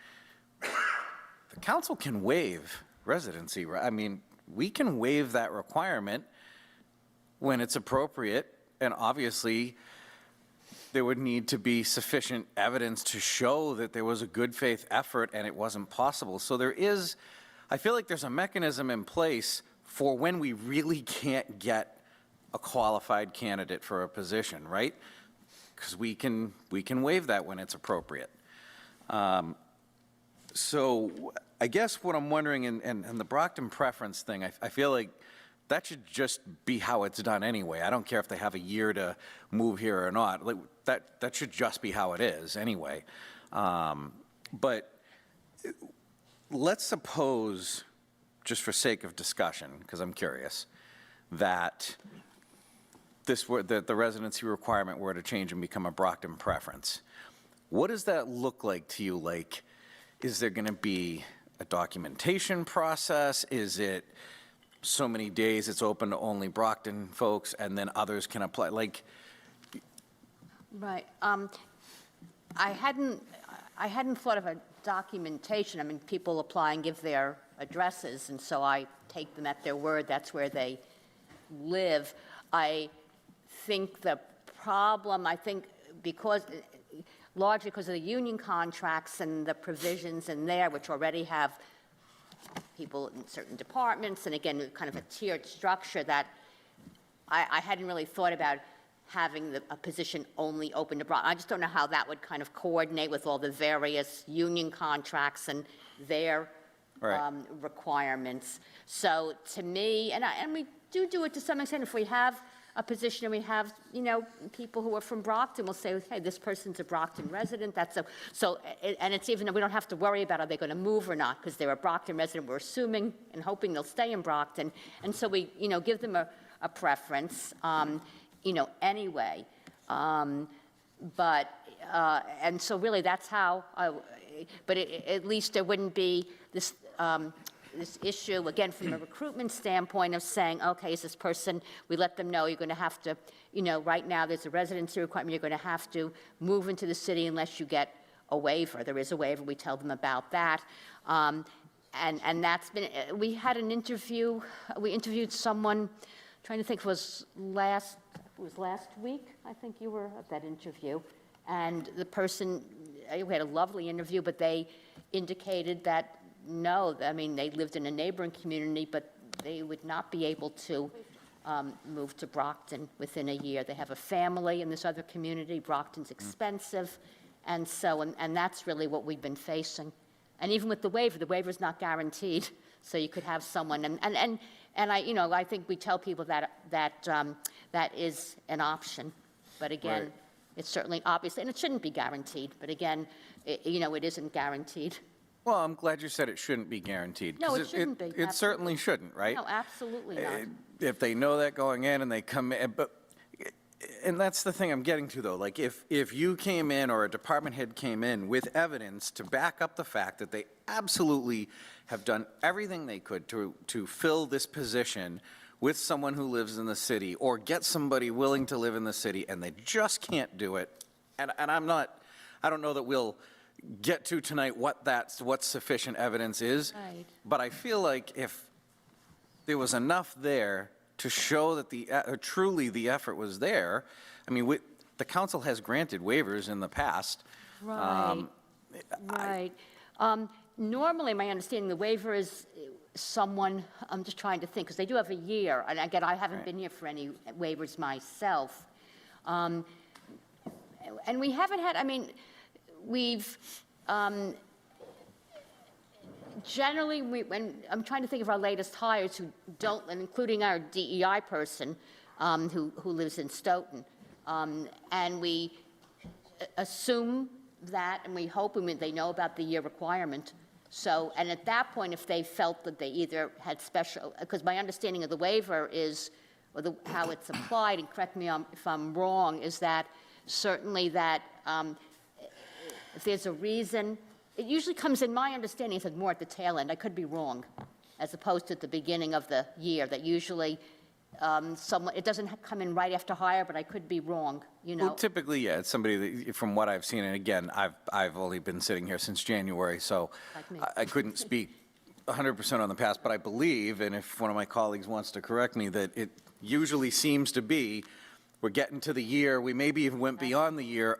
the council can waive residency. I mean, we can waive that requirement when it's appropriate, and obviously there would need to be sufficient evidence to show that there was a good faith effort and it wasn't possible. So there is, I feel like there's a mechanism in place for when we really can't get a qualified candidate for a position, right? Because we can waive that when it's appropriate. So I guess what I'm wondering, and the Brockton preference thing, I feel like that should just be how it's done anyway. I don't care if they have a year to move here or not. Like, that should just be how it is anyway. But let's suppose, just for sake of discussion, because I'm curious, that that the residency requirement were to change and become a Brockton preference. What does that look like to you? Like, is there going to be a documentation process? Is it so many days it's open to only Brockton folks and then others can apply? Like, Right. I hadn't thought of a documentation. I mean, people apply and give their addresses, and so I take them at their word. That's where they live. I think the problem, largely because of the union contracts and the provisions in there, which already have people in certain departments, and again, kind of a tiered structure that I hadn't really thought about having a position only open to Brockton. I just don't know how that would kind of coordinate with all the various union contracts and their requirements. So to me, and we do it to some extent, if we have a position and we have, you know, people who are from Brockton, we'll say, hey, this person's a Brockton resident. And it's even, we don't have to worry about are they going to move or not, because they're a Brockton resident. We're assuming and hoping they'll stay in Brockton. And so we, you know, give them a preference, you know, anyway. And so really that's how, but at least there wouldn't be this, this issue, again, from a recruitment standpoint of saying, okay, is this person, we let them know you're going to have to, you know, right now there's a residency requirement, you're going to have to move into the city unless you get a waiver. There is a waiver, we tell them about that. And that's been, we had an interview, we interviewed someone, trying to think, it was last week, I think you were at that interview. And the person, we had a lovely interview, but they indicated that no, I mean, they lived in a neighboring community, but they would not be able to move to Brockton within a year. They have a family in this other community. Brockton's expensive. And so, and that's really what we've been facing. And even with the waiver's not guaranteed. So you could have someone, and I, you know, I think we tell people that that is an option. But again, it's certainly obviously, and it shouldn't be guaranteed. But again, you know, it isn't guaranteed. well, I'm glad you said it shouldn't be guaranteed. No, 'cause it shouldn't be. It certainly shouldn't, right? No, absolutely not. If they know that going in and they come in, and that's the thing I'm getting to, though. Like, if you came in or a department head came in with evidence to back up the fact that they absolutely have done everything they could to fill this position with someone who lives in the city or get somebody willing to live in the city and they just can't do it, and I don't know that we'll get to tonight what sufficient evidence is. Right. But I feel like if there was enough there to show that truly the effort was there, I mean, the council has granted waivers in the past. Right, right. Normally, my understanding, the waiver is someone, I'm just trying to think, because they do have a year, and again, I haven't been here for any waivers myself. And we haven't had, I mean, we've, generally, when, I'm trying to think of our latest hires who don't, and including our DEI person who lives in Stoughton. And we assume that, and we hope, they know about the year requirement. So, and at that point, if they felt that they either had special, because my understanding of the waiver is, or how it's applied, and correct me if I'm wrong, is that certainly that if there's a reason, it usually comes in, my understanding is more at the tail end, I could be wrong, as opposed to at the beginning of the year, that usually it doesn't come in right after hire, but I could be wrong, you know. Well, typically, yeah, it's somebody that, from what I've seen, and again, I've only been sitting here since January, so Like me. I couldn't speak 100% on the past, but I believe, and if one of my colleagues wants to correct me, that it usually seems to be, we're getting to the year, we maybe even went beyond the year,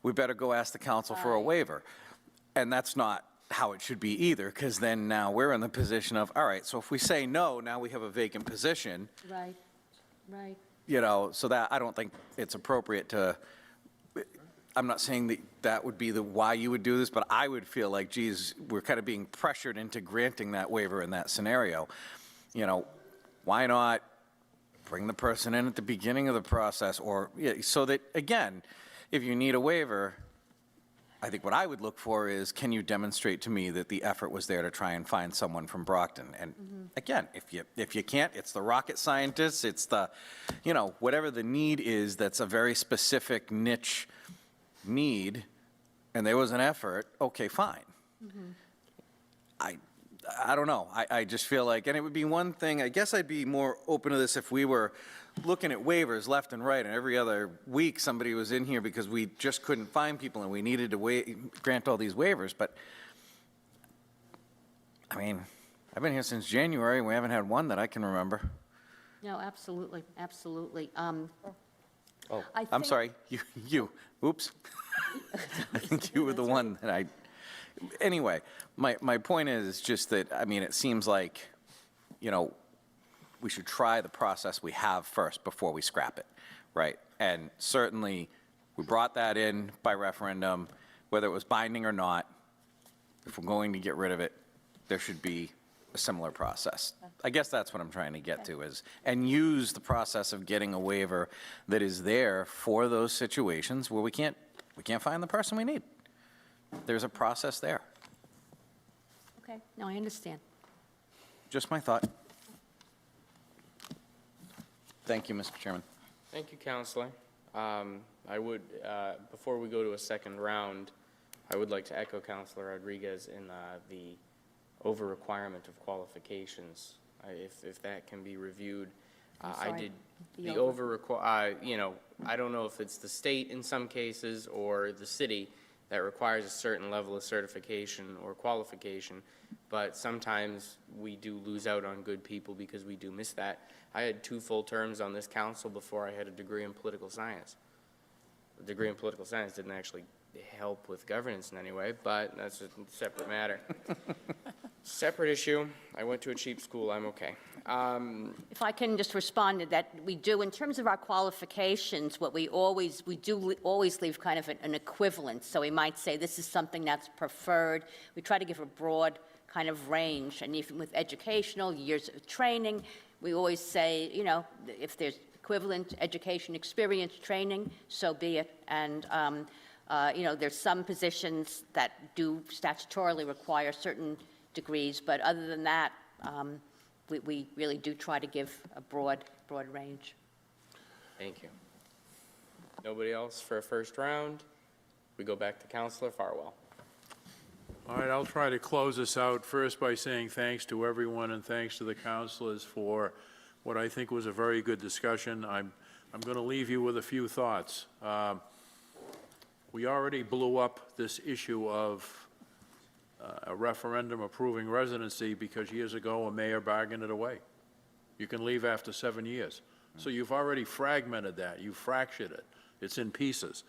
we better go ask the council for a waiver. And that's not how it should be either, because then now we're in the position of, all right, so if we say no, now we have a vacant position. Right, right. You know, so that, I don't think it's appropriate to, I'm not saying that that would be why you would do this, but I would feel like, geez, we're kind of being pressured into granting that waiver in that scenario. You know, why not bring the person in at the beginning of the process, or, so that, again, if you need a waiver, I think what I would look for is, can you demonstrate to me that the effort was there to try and find someone from Brockton? And again, if you can't, it's the rocket scientists, it's the, you know, whatever the need is that's a very specific niche need, and there was an effort, okay, fine. I don't know. I just feel like, and it would be one thing, I guess I'd be more open to this if we were looking at waivers left and right, and every other week somebody was in here because we just couldn't find people and we needed to grant all these waivers. But, I mean, I've been here since January, and we haven't had one that I can remember. No, absolutely, absolutely. Oh, I'm sorry, you, oops. I think you were the one that anyway, my point is just that, I mean, it seems like, you know, we should try the process we have first before we scrap it, right? And certainly, we brought that in by referendum, whether it was binding or not. If we're going to get rid of it, there should be a similar process. I guess that's what I'm trying to get to is, and use the process of getting a waiver that is there for those situations where we can't find the person we need. There's a process there. Okay, no, I understand. Just my thought. Thank you, Mr. Chairman. Thank you, Counselor. I would, before we go to a second round, I would like to echo Counselor Rodriguez in the over-requirement of qualifications. If that can be reviewed. I did the you know, I don't know if it's the state in some cases or the city that requires a certain level of certification or qualification, but sometimes we do lose out on good people because we do miss that. I had 2 full terms on this council before I had a degree in political science. The degree in political science didn't actually help with governance in any way, but that's a separate matter. Separate issue. I went to a cheap school. I'm okay. If I can just respond to that, we do, in terms of our qualifications, what we do always leave kind of an equivalent. So we might say this is something that's preferred. We try to give a broad kind of range, and even with educational years of training, we always say, you know, if there's equivalent education, experience, training, so be it. And you know, there's some positions that do statutorily require certain degrees, but other than that, we really do try to give a broad range. Thank you. Nobody else for a first round? We go back to Councilor Farwell. All right, I'll try to close this out first by saying thanks to everyone and thanks to the councilors for what I think was a very good discussion. I'm going to leave you with a few thoughts. We already blew up this issue of a referendum approving residency because years ago a mayor bargained it away. You can leave after 7 years. So you've already fragmented that. You've fractured it. It's in pieces.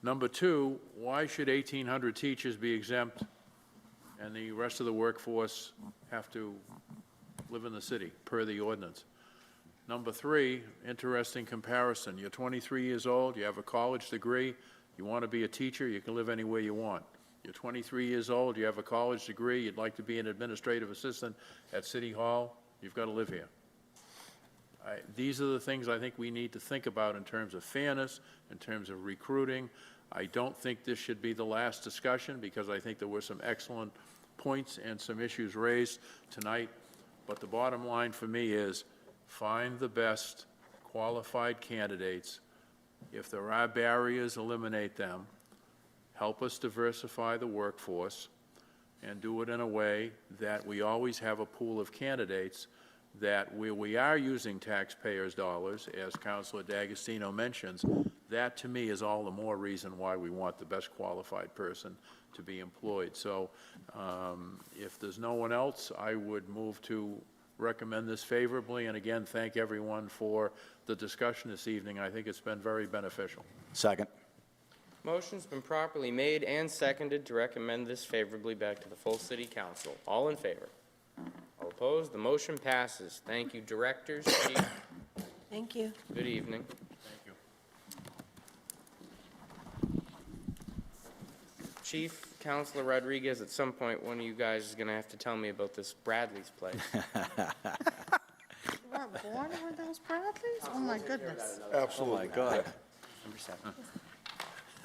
Number two, why should 1,800 teachers be exempt and the rest of the workforce have to live in the city per the ordinance? Number three, interesting comparison. You're 23 years old, you have a college degree, you want to be a teacher, you can live anywhere you want. You're 23 years old, you have a college degree, you'd like to be an administrative assistant at City Hall, you've got to live here. These are the things I think we need to think about in terms of fairness, in terms of recruiting. I don't think this should be the last discussion because I think there were some excellent points and some issues raised tonight. But the bottom line for me is find the best qualified candidates. If there are barriers, eliminate them. Help us diversify the workforce and do it in a way that we always have a pool of candidates that where we are using taxpayers' dollars, as Councilor D'Agostino mentions, that to me is all the more reason why we want the best qualified person to be employed. So if there's no one else, I would move to recommend this favorably, and again, thank everyone for the discussion this evening. I think it's been very beneficial. Second. Motion's been properly made and seconded to recommend this favorably back to the full City Council. All in favor? All opposed? The motion passes. Thank you, directors. Chief. Thank you. Good evening. Thank you. Chief, Councilor Rodriguez, at some point, one of you guys is going to have to tell me about this Bradley's place. You weren't born with those Bradleys? Oh, my goodness. Absolutely. Oh, my God. Number 7.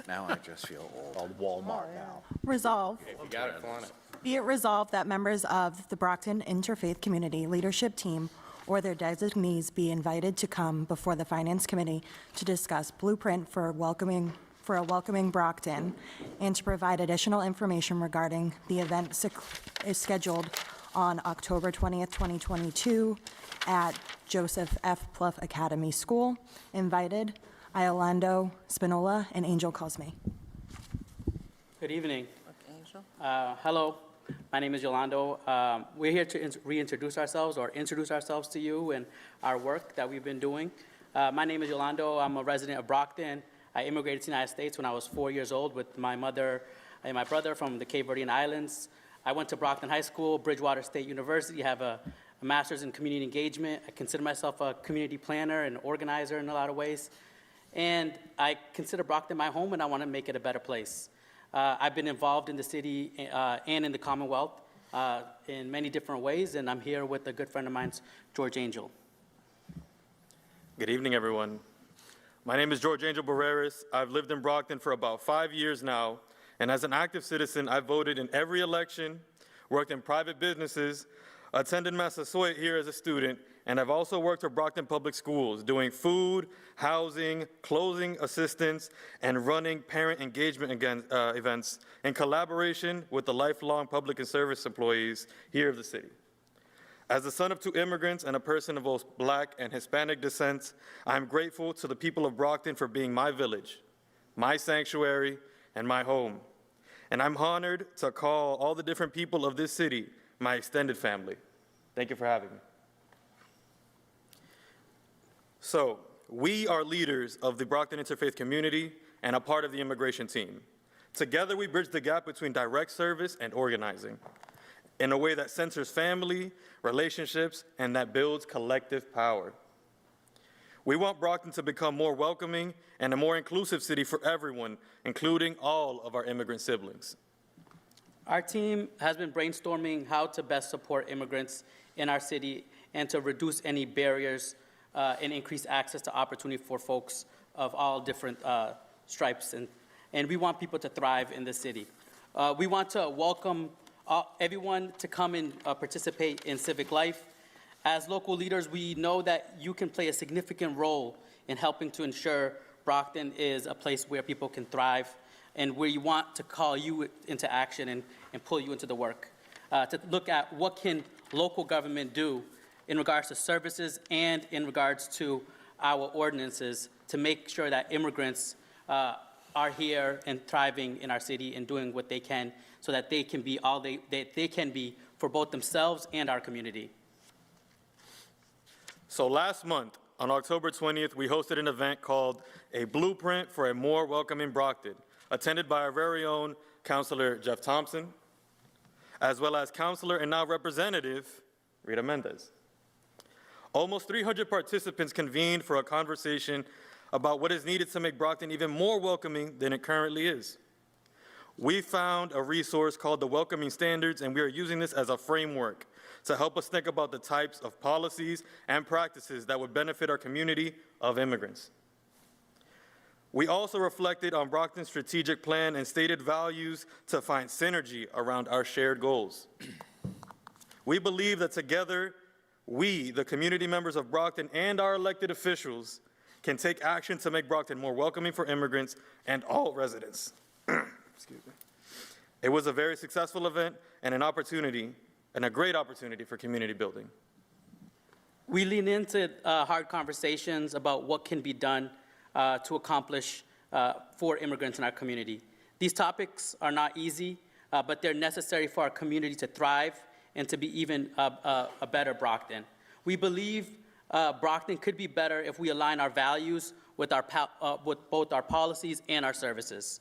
Now I just feel old. Called Walmart now. Resolve, If you got it, go on it. be it resolved that members of the Brockton Interfaith Community Leadership Team or their designees be invited to come before the Finance Committee to discuss blueprint for a welcoming Brockton and to provide additional information regarding the event is scheduled on October 20th, 2022 at Joseph F. Pluff Academy School. Invited, Iolando Spinola and Angel Cosme. Good evening. Angel? Hello, my name is Yolando. We're here to reintroduce ourselves or introduce ourselves to you and our work that we've been doing. My name is Yolando. I'm a resident of Brockton. I immigrated to the United States when I was 4 years old with my mother and my brother from the Cape Verdean Islands. I went to Brockton High School, Bridgewater State University. I have a master's in community engagement. I consider myself a community planner and organizer in a lot of ways. And I consider Brockton my home, and I want to make it a better place. I've been involved in the city and in the Commonwealth in many different ways, and I'm here with a good friend of mine, George Angel. Good evening, everyone. My name is George Angel Barreras. I've lived in Brockton for about 5 years now, and as an active citizen, I've voted in every election, worked in private businesses, attended Massasoit here as a student, and I've also worked for Brockton Public Schools, doing food, housing, clothing assistance, and running parent engagement events in collaboration with the lifelong public and service employees here of the city. As the son of 2 immigrants and a person of both Black and Hispanic descent, I am grateful to the people of Brockton for being my village, my sanctuary, and my home. And I'm honored to call all the different people of this city my extended family. Thank you for having me. So, we are leaders of the Brockton Interfaith Community and a part of the immigration team. Together, we bridge the gap between direct service and organizing in a way that centers family, relationships, and that builds collective power. We want Brockton to become more welcoming and a more inclusive city for everyone, including all of our immigrant siblings. Our team has been brainstorming how to best support immigrants in our city and to reduce any barriers and increase access to opportunity for folks of all different stripes. And we want people to thrive in the city. We want to welcome everyone to come and participate in civic life. As local leaders, we know that you can play a significant role in helping to ensure Brockton is a place where people can thrive and where you want to call you into action and pull you into the work. To look at what can local government do in regards to services and in regards to our ordinances to make sure that immigrants are here and thriving in our city and doing what they can so that they can be all they can be for both themselves and our community. So last month, on October 20th, we hosted an event called A Blueprint for a More Welcoming Brockton, attended by our very own Councilor Jeff Thompson, as well as Councilor and now Representative Rita Mendez. Almost 300 participants convened for a conversation about what is needed to make Brockton even more welcoming than it currently is. We found a resource called the Welcoming Standards, and we are using this as a framework to help us think about the types of policies and practices that would benefit our community of immigrants. We also reflected on Brockton's strategic plan and stated values to find synergy around our shared goals. We believe that together, we, the community members of Brockton and our elected officials, can take action to make Brockton more welcoming for immigrants and all residents. Excuse me. It was a very successful event and an opportunity, and a great opportunity for community building. We lean into hard conversations about what can be done to accomplish for immigrants in our community. These topics are not easy, but they're necessary for our community to thrive and to be even a better Brockton. We believe Brockton could be better if we align our values with both our policies and our services.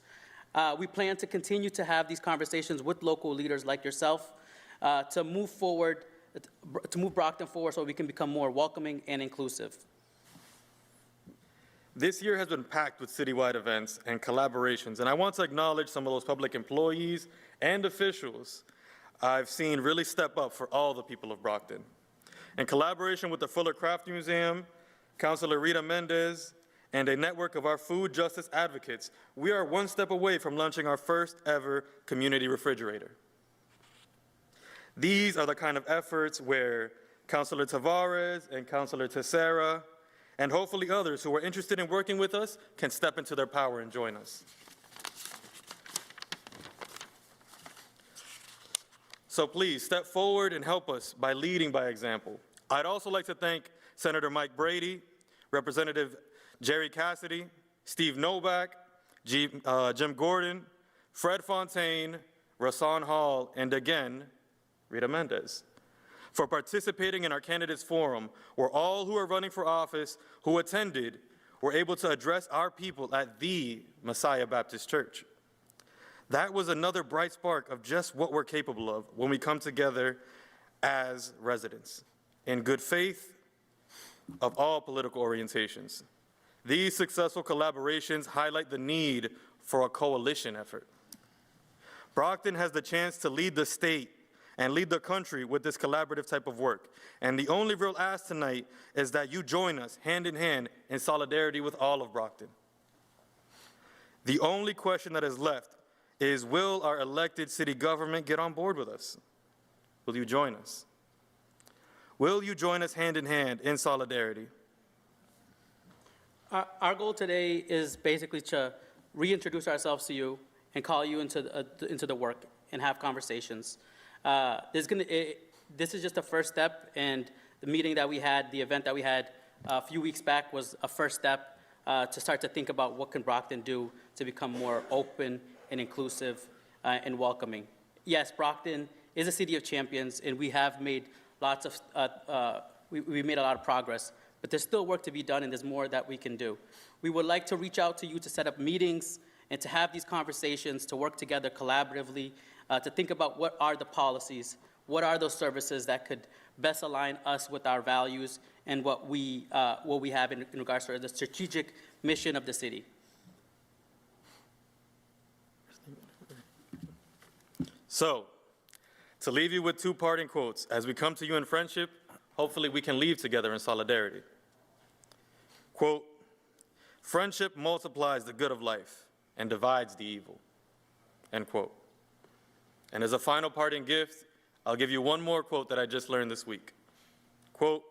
We plan to continue to have these conversations with local leaders like yourself to move Brockton forward so we can become more welcoming and inclusive. This year has been packed with citywide events and collaborations, and I want to acknowledge some of those public employees and officials I've seen really step up for all the people of Brockton. In collaboration with the Fuller Craft Museum, Councilor Rita Mendez, and a network of our food justice advocates, we are one step away from launching our first ever community refrigerator. These are the kind of efforts where Councilor Tavares and Councilor Teixeira, and hopefully others who are interested in working with us, can step into their power and join us. So please step forward and help us by leading by example. I'd also like to thank Senator Mike Brady, Representative Jerry Cassidy, Steve Novak, Jim Gordon, Fred Fontaine, Rasan Hall, and again, Rita Mendez, for participating in our candidates forum, where all who are running for office who attended were able to address our people at the Messiah Baptist Church. That was another bright spark of just what we're capable of when we come together as residents, in good faith of all political orientations. These successful collaborations highlight the need for a coalition effort. Brockton has the chance to lead the state and lead the country with this collaborative type of work. And the only real ask tonight is that you join us hand in solidarity with all of Brockton. The only question that is left is, will our elected city government get on board with us? Will you join us? Will you join us hand in solidarity? Our goal today is basically to reintroduce ourselves to you and call you into the work and have conversations. This is just a first step, and the meeting that we had, the event that we had a few weeks back was a first step to start to think about what can Brockton do to become more open and inclusive and welcoming. Yes, Brockton is a city of champions, and we have made lots of, we made a lot of progress, but there's still work to be done, and there's more that we can do. We would like to reach out to you to set up meetings and to have these conversations, to work together collaboratively, to think about what are the policies, what are those services that could best align us with our values and what we have in regards to the strategic mission of the city. So, to leave you with two parting quotes, as we come to you in friendship, hopefully we can leave together in solidarity. Quote, "Friendship multiplies the good of life and divides the evil," end quote. And as a final parting gift, I'll give you one more quote that I just learned this week. Quote,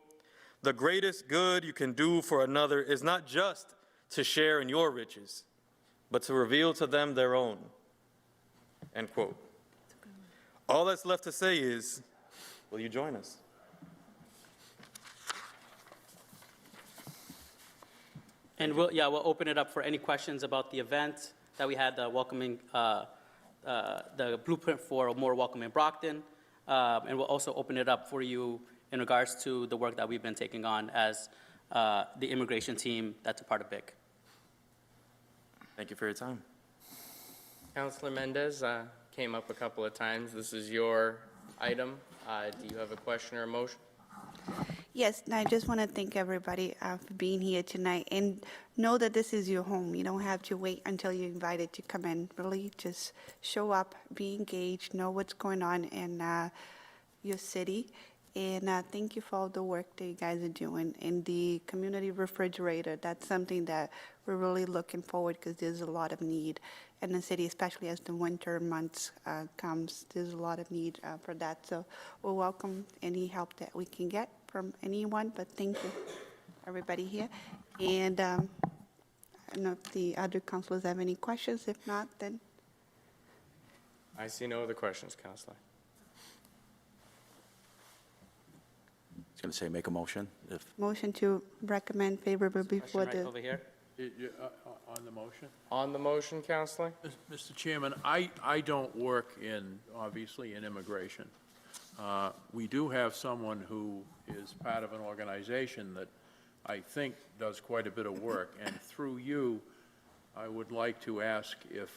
"The greatest good you can do for another is not just to share in your riches, but to reveal to them their own," end quote. All that's left to say is, will you join us? And we'll open it up for any questions about the event, that we had the welcoming, the blueprint for a more welcoming Brockton, and we'll also open it up for you in regards to the work that we've been taking on as the immigration team that's a part of BIC. Thank you for your time. Councilor Mendez came up a couple of times. This is your item. Do you have a question or a motion? Yes, and I just want to thank everybody for being here tonight, and know that this is your home. You don't have to wait until you're invited to come in. Really, just show up, be engaged, know what's going on in your city, and thank you for all the work that you guys are doing. And the community refrigerator, that's something that we're really looking forward, because there's a lot of need in the city, especially as the winter months comes. There's a lot of need for that. So we'll welcome any help that we can get from anyone, but thank you, everybody here. And I don't know if the other councilors have any questions. If not, then I see no other questions, Councilor. I was going to say make a motion if. motion to recommend favorably before Question right the. over here. On the motion? On the motion, Councilor? Mr. Chairman, I don't work obviously in immigration. We do have someone who is part of an organization that I think does quite a bit of work, and through you, I would like to ask if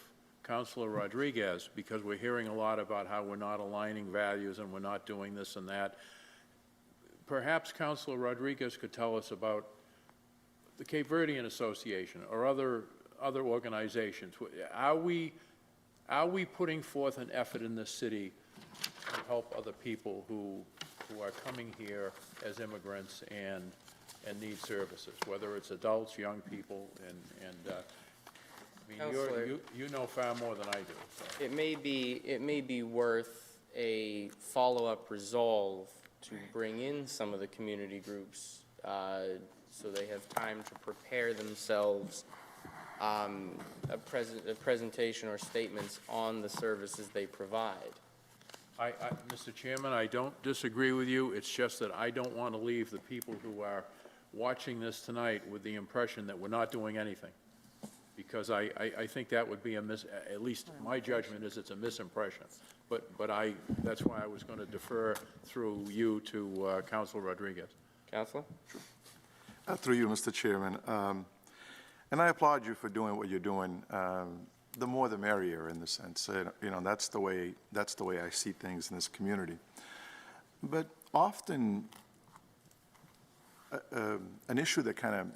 Councilor Rodriguez, because we're hearing a lot about how we're not aligning values and we're not doing this and that, perhaps Councilor Rodriguez could tell us about the Cape Verdean Association or other organizations. Are we putting forth an effort in this city to help other people who are coming here as immigrants and need services, whether it's adults, young people, and I mean, Counselor, you know far more than I do. So. It may be worth a follow-up resolve to bring in some of the community groups so they have time to prepare themselves a presentation or statements on the services they provide. Mr. Chairman, I don't disagree with you. It's just that I don't want to leave the people who are watching this tonight with the impression that we're not doing anything. Because I think that would be at least my judgment is it's a misimpression. But that's why I was going to defer through you to Councilor Rodriguez. Councilor? Through you, Mr. Chairman. And I applaud you for doing what you're doing. The more the merrier, in the sense. That's the way I see things in this community. But often, an issue that kind of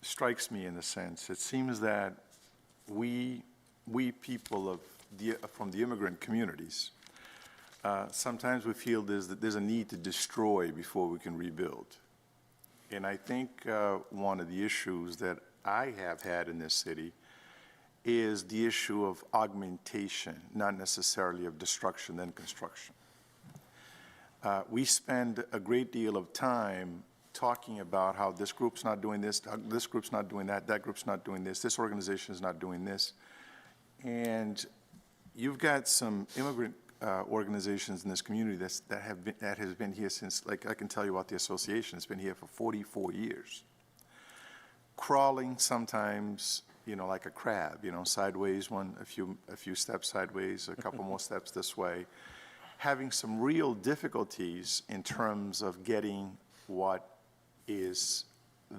strikes me in a sense, it seems that we people from the immigrant communities, sometimes we feel there's a need to destroy before we can rebuild. And I think one of the issues that I have had in this city is the issue of augmentation, not necessarily of destruction and construction. We spend a great deal of time talking about how this group's not doing this group's not doing that group's not doing this organization is not doing this. And you've got some immigrant organizations in this community that has been here since, like I can tell you about the association, it's been here for 44 years. Crawling sometimes, like a crab, sideways a few steps sideways, a couple more steps this way, having some real difficulties in terms of getting what is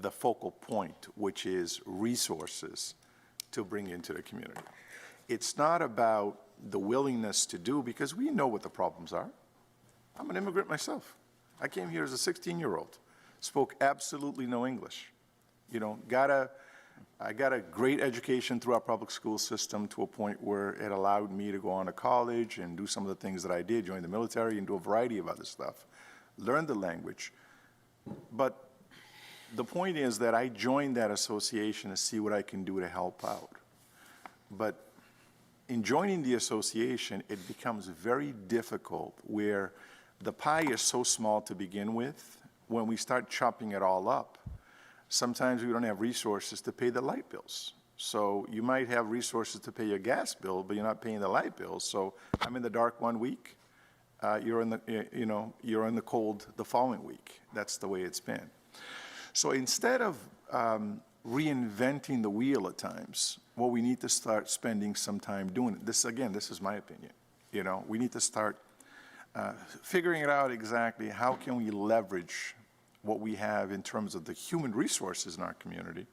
the focal point, which is resources to bring into the community. It's not about the willingness to do, because we know what the problems are. I'm an immigrant myself. I came here as a 16-year-old, spoke absolutely no English. I got a great education through our public school system to a point where it allowed me to go on to college and do some of the things that I did, join the military and do a variety of other stuff, learn the language. But the point is that I joined that association to see what I can do to help out. But in joining the association, it becomes very difficult where the pie is so small to begin with. When we start chopping it all up, sometimes we don't have resources to pay the light bills. So you might have resources to pay your gas bill, but you're not paying the light bills. So I'm in the dark one week. You're in the cold the following week. That's the way it's been. So instead of reinventing the wheel at times. Well, we need to start spending some time doing it. This is my opinion. You know, we need to start figuring it out exactly how can we leverage what we have in terms of the human resources in our community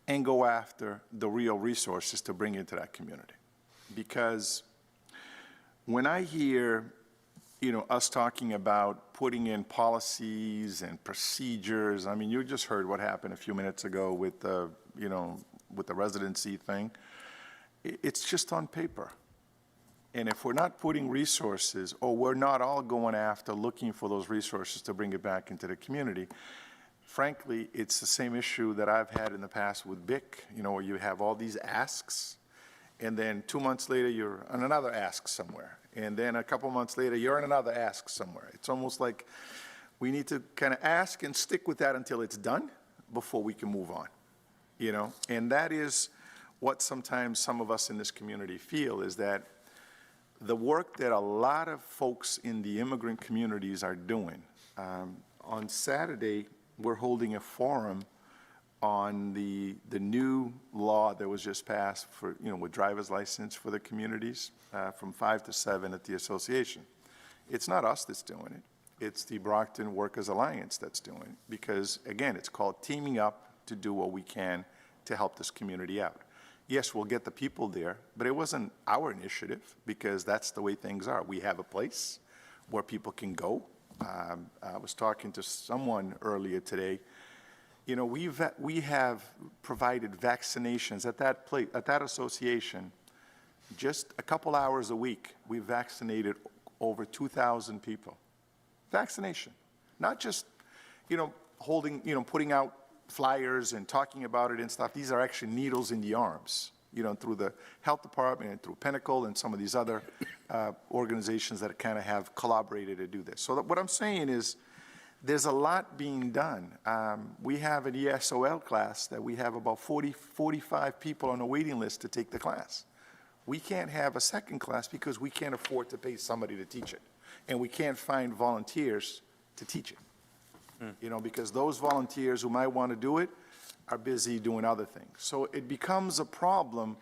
and go after the real resources to bring into that community. Because when I hear, you know, us talking about putting in policies and procedures, I mean, you just heard what happened a few minutes ago with the, you know, with the residency thing. It's just on paper. And if we're not putting resources, or we're not all going after looking for those resources to bring it back into the community, frankly, it's the same issue that I've had in the past with BIC, you know, where you have all these asks, and then 2 months later, you're on another ask somewhere. And then a couple months later, you're on another ask somewhere. It's almost like we need to kind of ask and stick with that until it's done before we can move on, you know? And that is what sometimes some of us in this community feel, is that the work that a lot of folks in the immigrant communities are doing. On Saturday, we're holding a forum on the new law that was just passed for, you know, with driver's license for the communities from 5 to 7 at the association. It's not us that's doing it. It's the Brockton Workers Alliance that's doing it, because, again, it's called teaming up to do what we can to help this community out. Yes, we'll get the people there, but it wasn't our initiative, because that's the way things are. We have a place where people can go. I was talking to someone earlier today. You know, we have provided vaccinations at that place, at that association. Just a couple hours a week, we vaccinated over 2,000 people. Vaccination, not just, you know, putting out flyers and talking about it and stuff. These are actually needles in the arms, you know, through the health department and through Pinnacle and some of these other organizations that kind of have collaborated to do this. So what I'm saying is there's a lot being done. We have an ESOL class that we have about 45 people on the waiting list to take the class. We can't have a second class because we can't afford to pay somebody to teach it. And we can't find volunteers to teach it. You know, because those volunteers who might want to do it are busy doing other things. So it becomes a problem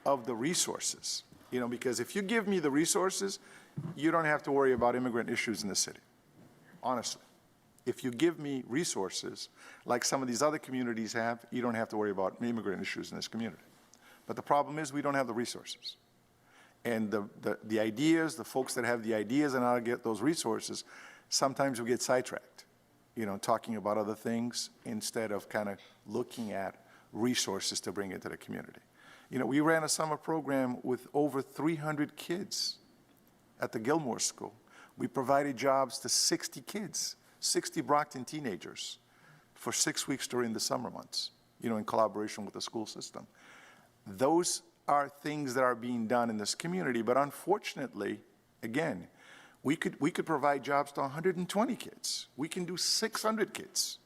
of the resources, you know, because if you give me the resources, you don't have to worry about immigrant issues in the city, honestly. If you give me resources, like some of these other communities have, you don't have to worry about immigrant issues in this community. But the problem is we don't have the resources. And the ideas, the folks that have the ideas and how to get those resources, sometimes we get sidetracked, you know, talking about other things instead of kind of looking at resources to bring into the community. You know, we ran a summer program with over 300 kids at the Gilmore School. We provided jobs to 60 kids, 60 Brockton teenagers for 6 weeks during the summer months, you know, in collaboration with the school system. Those are things that are being done in this community, but unfortunately, again, we could provide jobs to 120 kids. We can do 600 kids,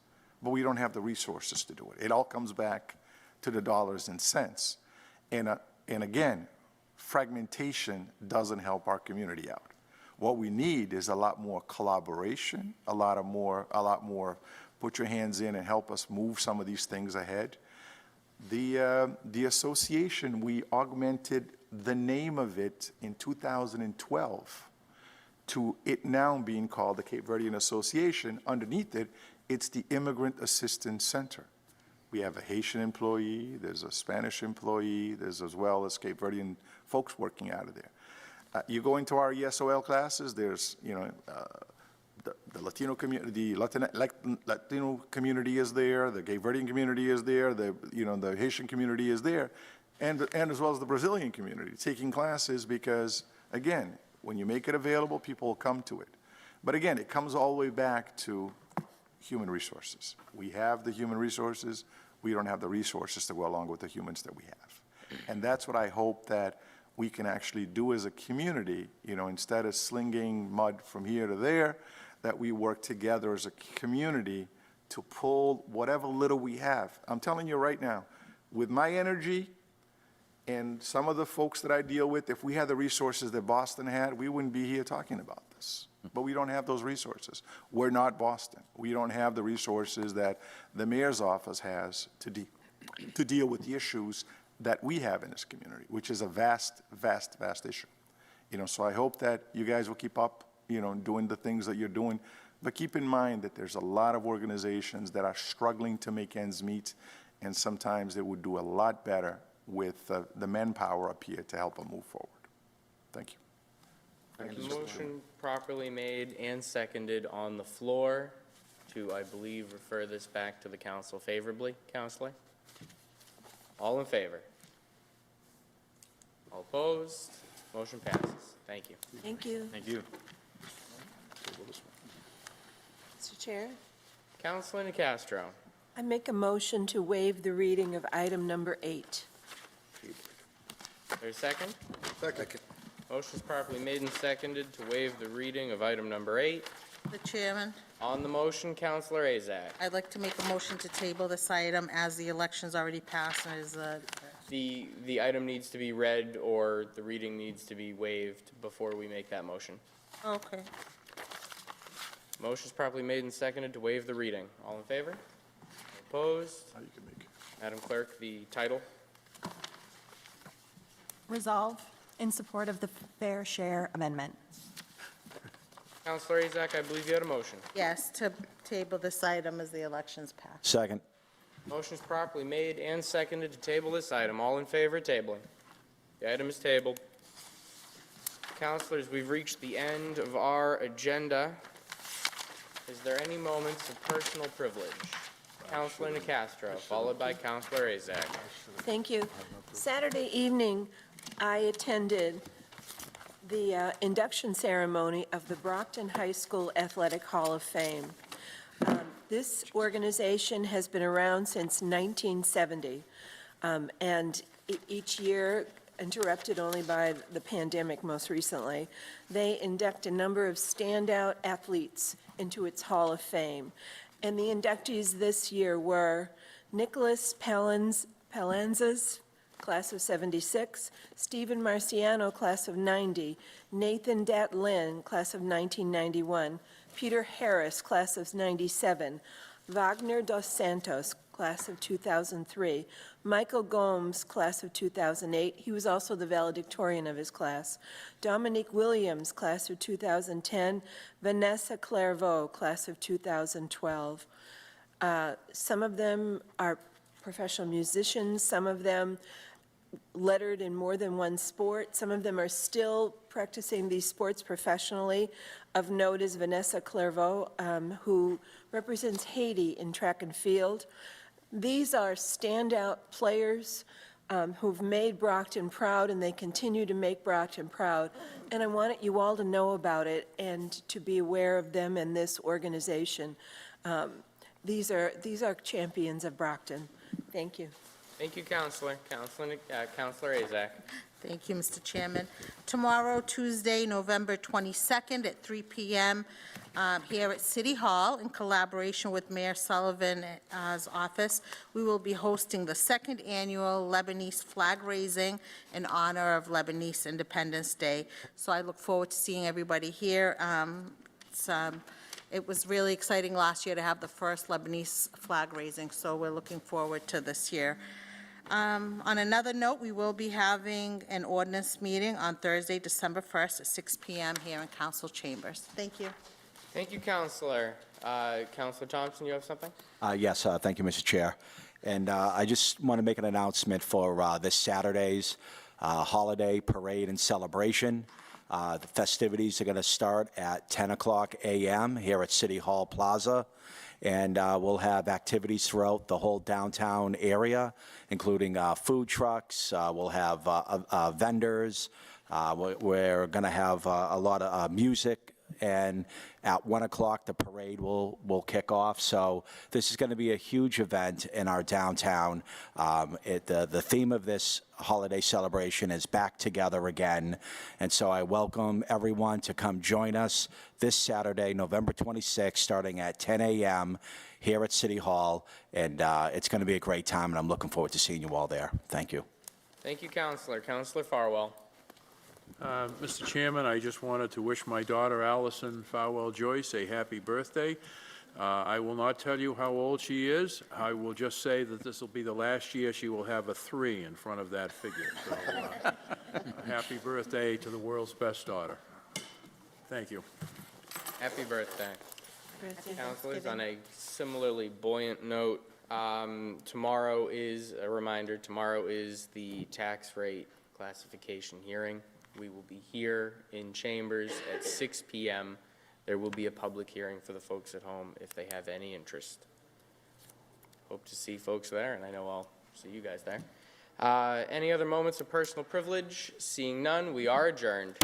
but we don't have the resources to do it. It all comes back to the dollars and cents. And again, fragmentation doesn't help our community out. What we need is a lot more collaboration, a lot more put your hands in and help us move some of these things ahead. The association, we augmented the name of it in 2012 to it now being called the Cape Verdean Association. Underneath it, it's the Immigrant Assistance Center. We have a Haitian employee, there's a Spanish employee, there's as well as Cape Verdean folks working out of there. You go into our ESOL classes, there's, you know, the Latino community, Latino community is there, the Cape Verdean community is there, the Haitian community is there, and as well as the Brazilian community taking classes because, again, when you make it available, people will come to it. But again, it comes all the way back to human resources. We have the human resources. We don't have the resources to go along with the humans that we have. And that's what I hope that we can actually do as a community, you know, instead of slinging mud from here to there, that we work together as a community to pull whatever little we have. I'm telling you right now, with my energy and some of the folks that I deal with, if we had the resources that Boston had, we wouldn't be here talking about this. But we don't have those resources. We're not Boston. We don't have the resources that the mayor's office has to to deal with the issues that we have in this community, which is a vast, vast, vast issue. So I hope that you guys will keep up, doing the things that you're doing. But keep in mind that there's a lot of organizations that are struggling to make ends meet, and sometimes they would do a lot better with the manpower up here to help them move forward. Thank you. Motion properly made and seconded on the floor to, I believe, refer this back to the council favorably. Counselor? All in favor? All opposed? Motion passes. Thank you. Thank you. Thank you. Mr. Chair, Counselor Nicastro. I make a motion to waive the reading of item number 8. Is there a second? Second. Motion's properly made and seconded to waive the reading of item number 8. The chairman, On the motion, Counselor Azak. I'd like to make a motion to table this item as the election's already passed and is, The item needs to be read or the reading needs to be waived before we make that motion. okay. Motion's properly made and seconded to waive the reading. All in favor? Opposed? Madam Clerk, the title. Resolve in support of the Fair Share Amendment. Counselor Azak, I believe you had a motion. Yes, to table this item as the election's passed. Second. Motion's properly made and seconded to table this item. All in favor of tabling? The item is tabled. Counselors, we've reached the end of our agenda. Is there any moments of personal privilege? Counselor Nicastro, followed by Counselor Azak. Thank you. Saturday evening, I attended the induction ceremony of the Brockton High School Athletic Hall of Fame. This organization has been around since 1970, and each year, interrupted only by the pandemic most recently, they induct a number of standout athletes into its Hall of Fame. And the inductees this year were Nicholas Palanzas, class of 76, Stephen Marciano, class of 90, Nathan Datlin, class of 1991, Peter Harris, class of 97, Wagner dos Santos, class of 2003, Michael Gomes, class of 2008. He was also the valedictorian of his class. Dominique Williams, class of 2010. Vanessa Clairvaux, class of 2012. Some of them are professional musicians. Some of them lettered in more than one sport. Some of them are still practicing these sports professionally. Of note is Vanessa Clairvaux, who represents Haiti in track and field. These are standout players who've made Brockton proud, and they continue to make Brockton proud. And I wanted you all to know about it and to be aware of them and this organization. These are champions of Brockton. Thank you. Thank you, Counselor. Counselor Azak. Thank you, Mr. Chairman. Tomorrow, Tuesday, November 22nd at 3 p.m., here at City Hall, in collaboration with Mayor Sullivan's office, we will be hosting the second annual Lebanese flag raising in honor of Lebanese Independence Day. So I look forward to seeing everybody here. It was really exciting last year to have the first Lebanese flag raising, so we're looking forward to this year. On another note, we will be having an ordinance meeting on Thursday, December 1st at 6 p.m. here in council chambers. Thank you. Thank you, Counselor. Counselor Thompson, you have something? Yes, thank you, Mr. Chair. And I just want to make an announcement for this Saturday's holiday parade and celebration. The festivities are going to start at 10 o'clock a.m. here at City Hall Plaza. And we'll have activities throughout the whole downtown area, including food trucks. We'll have vendors. We're going to have a lot of music. And at 1 o'clock, the parade will kick off. So this is going to be a huge event in our downtown. The theme of this holiday celebration is back together again. And so I welcome everyone to come join us this Saturday, November 26th, starting at 10 a.m. here at City Hall. And it's going to be a great time, and I'm looking forward to seeing you all there. Thank you. Thank you, Counselor. Counselor Farwell. Mr. Chairman, I just wanted to wish my daughter Allison Farwell Joyce a happy birthday. I will not tell you how old she is. I will just say that this will be the last year she will have a 3 in front of that figure. So, happy birthday to the world's best daughter. Thank you. Happy birthday. Councilors, on a similarly buoyant note, tomorrow is, a reminder, tomorrow is the tax rate classification hearing. We will be here in chambers at 6 p.m. There will be a public hearing for the folks at home if they have any interest. Hope to see folks there, and I know I'll see you guys there. Any other moments of personal privilege? Seeing none, we are adjourned.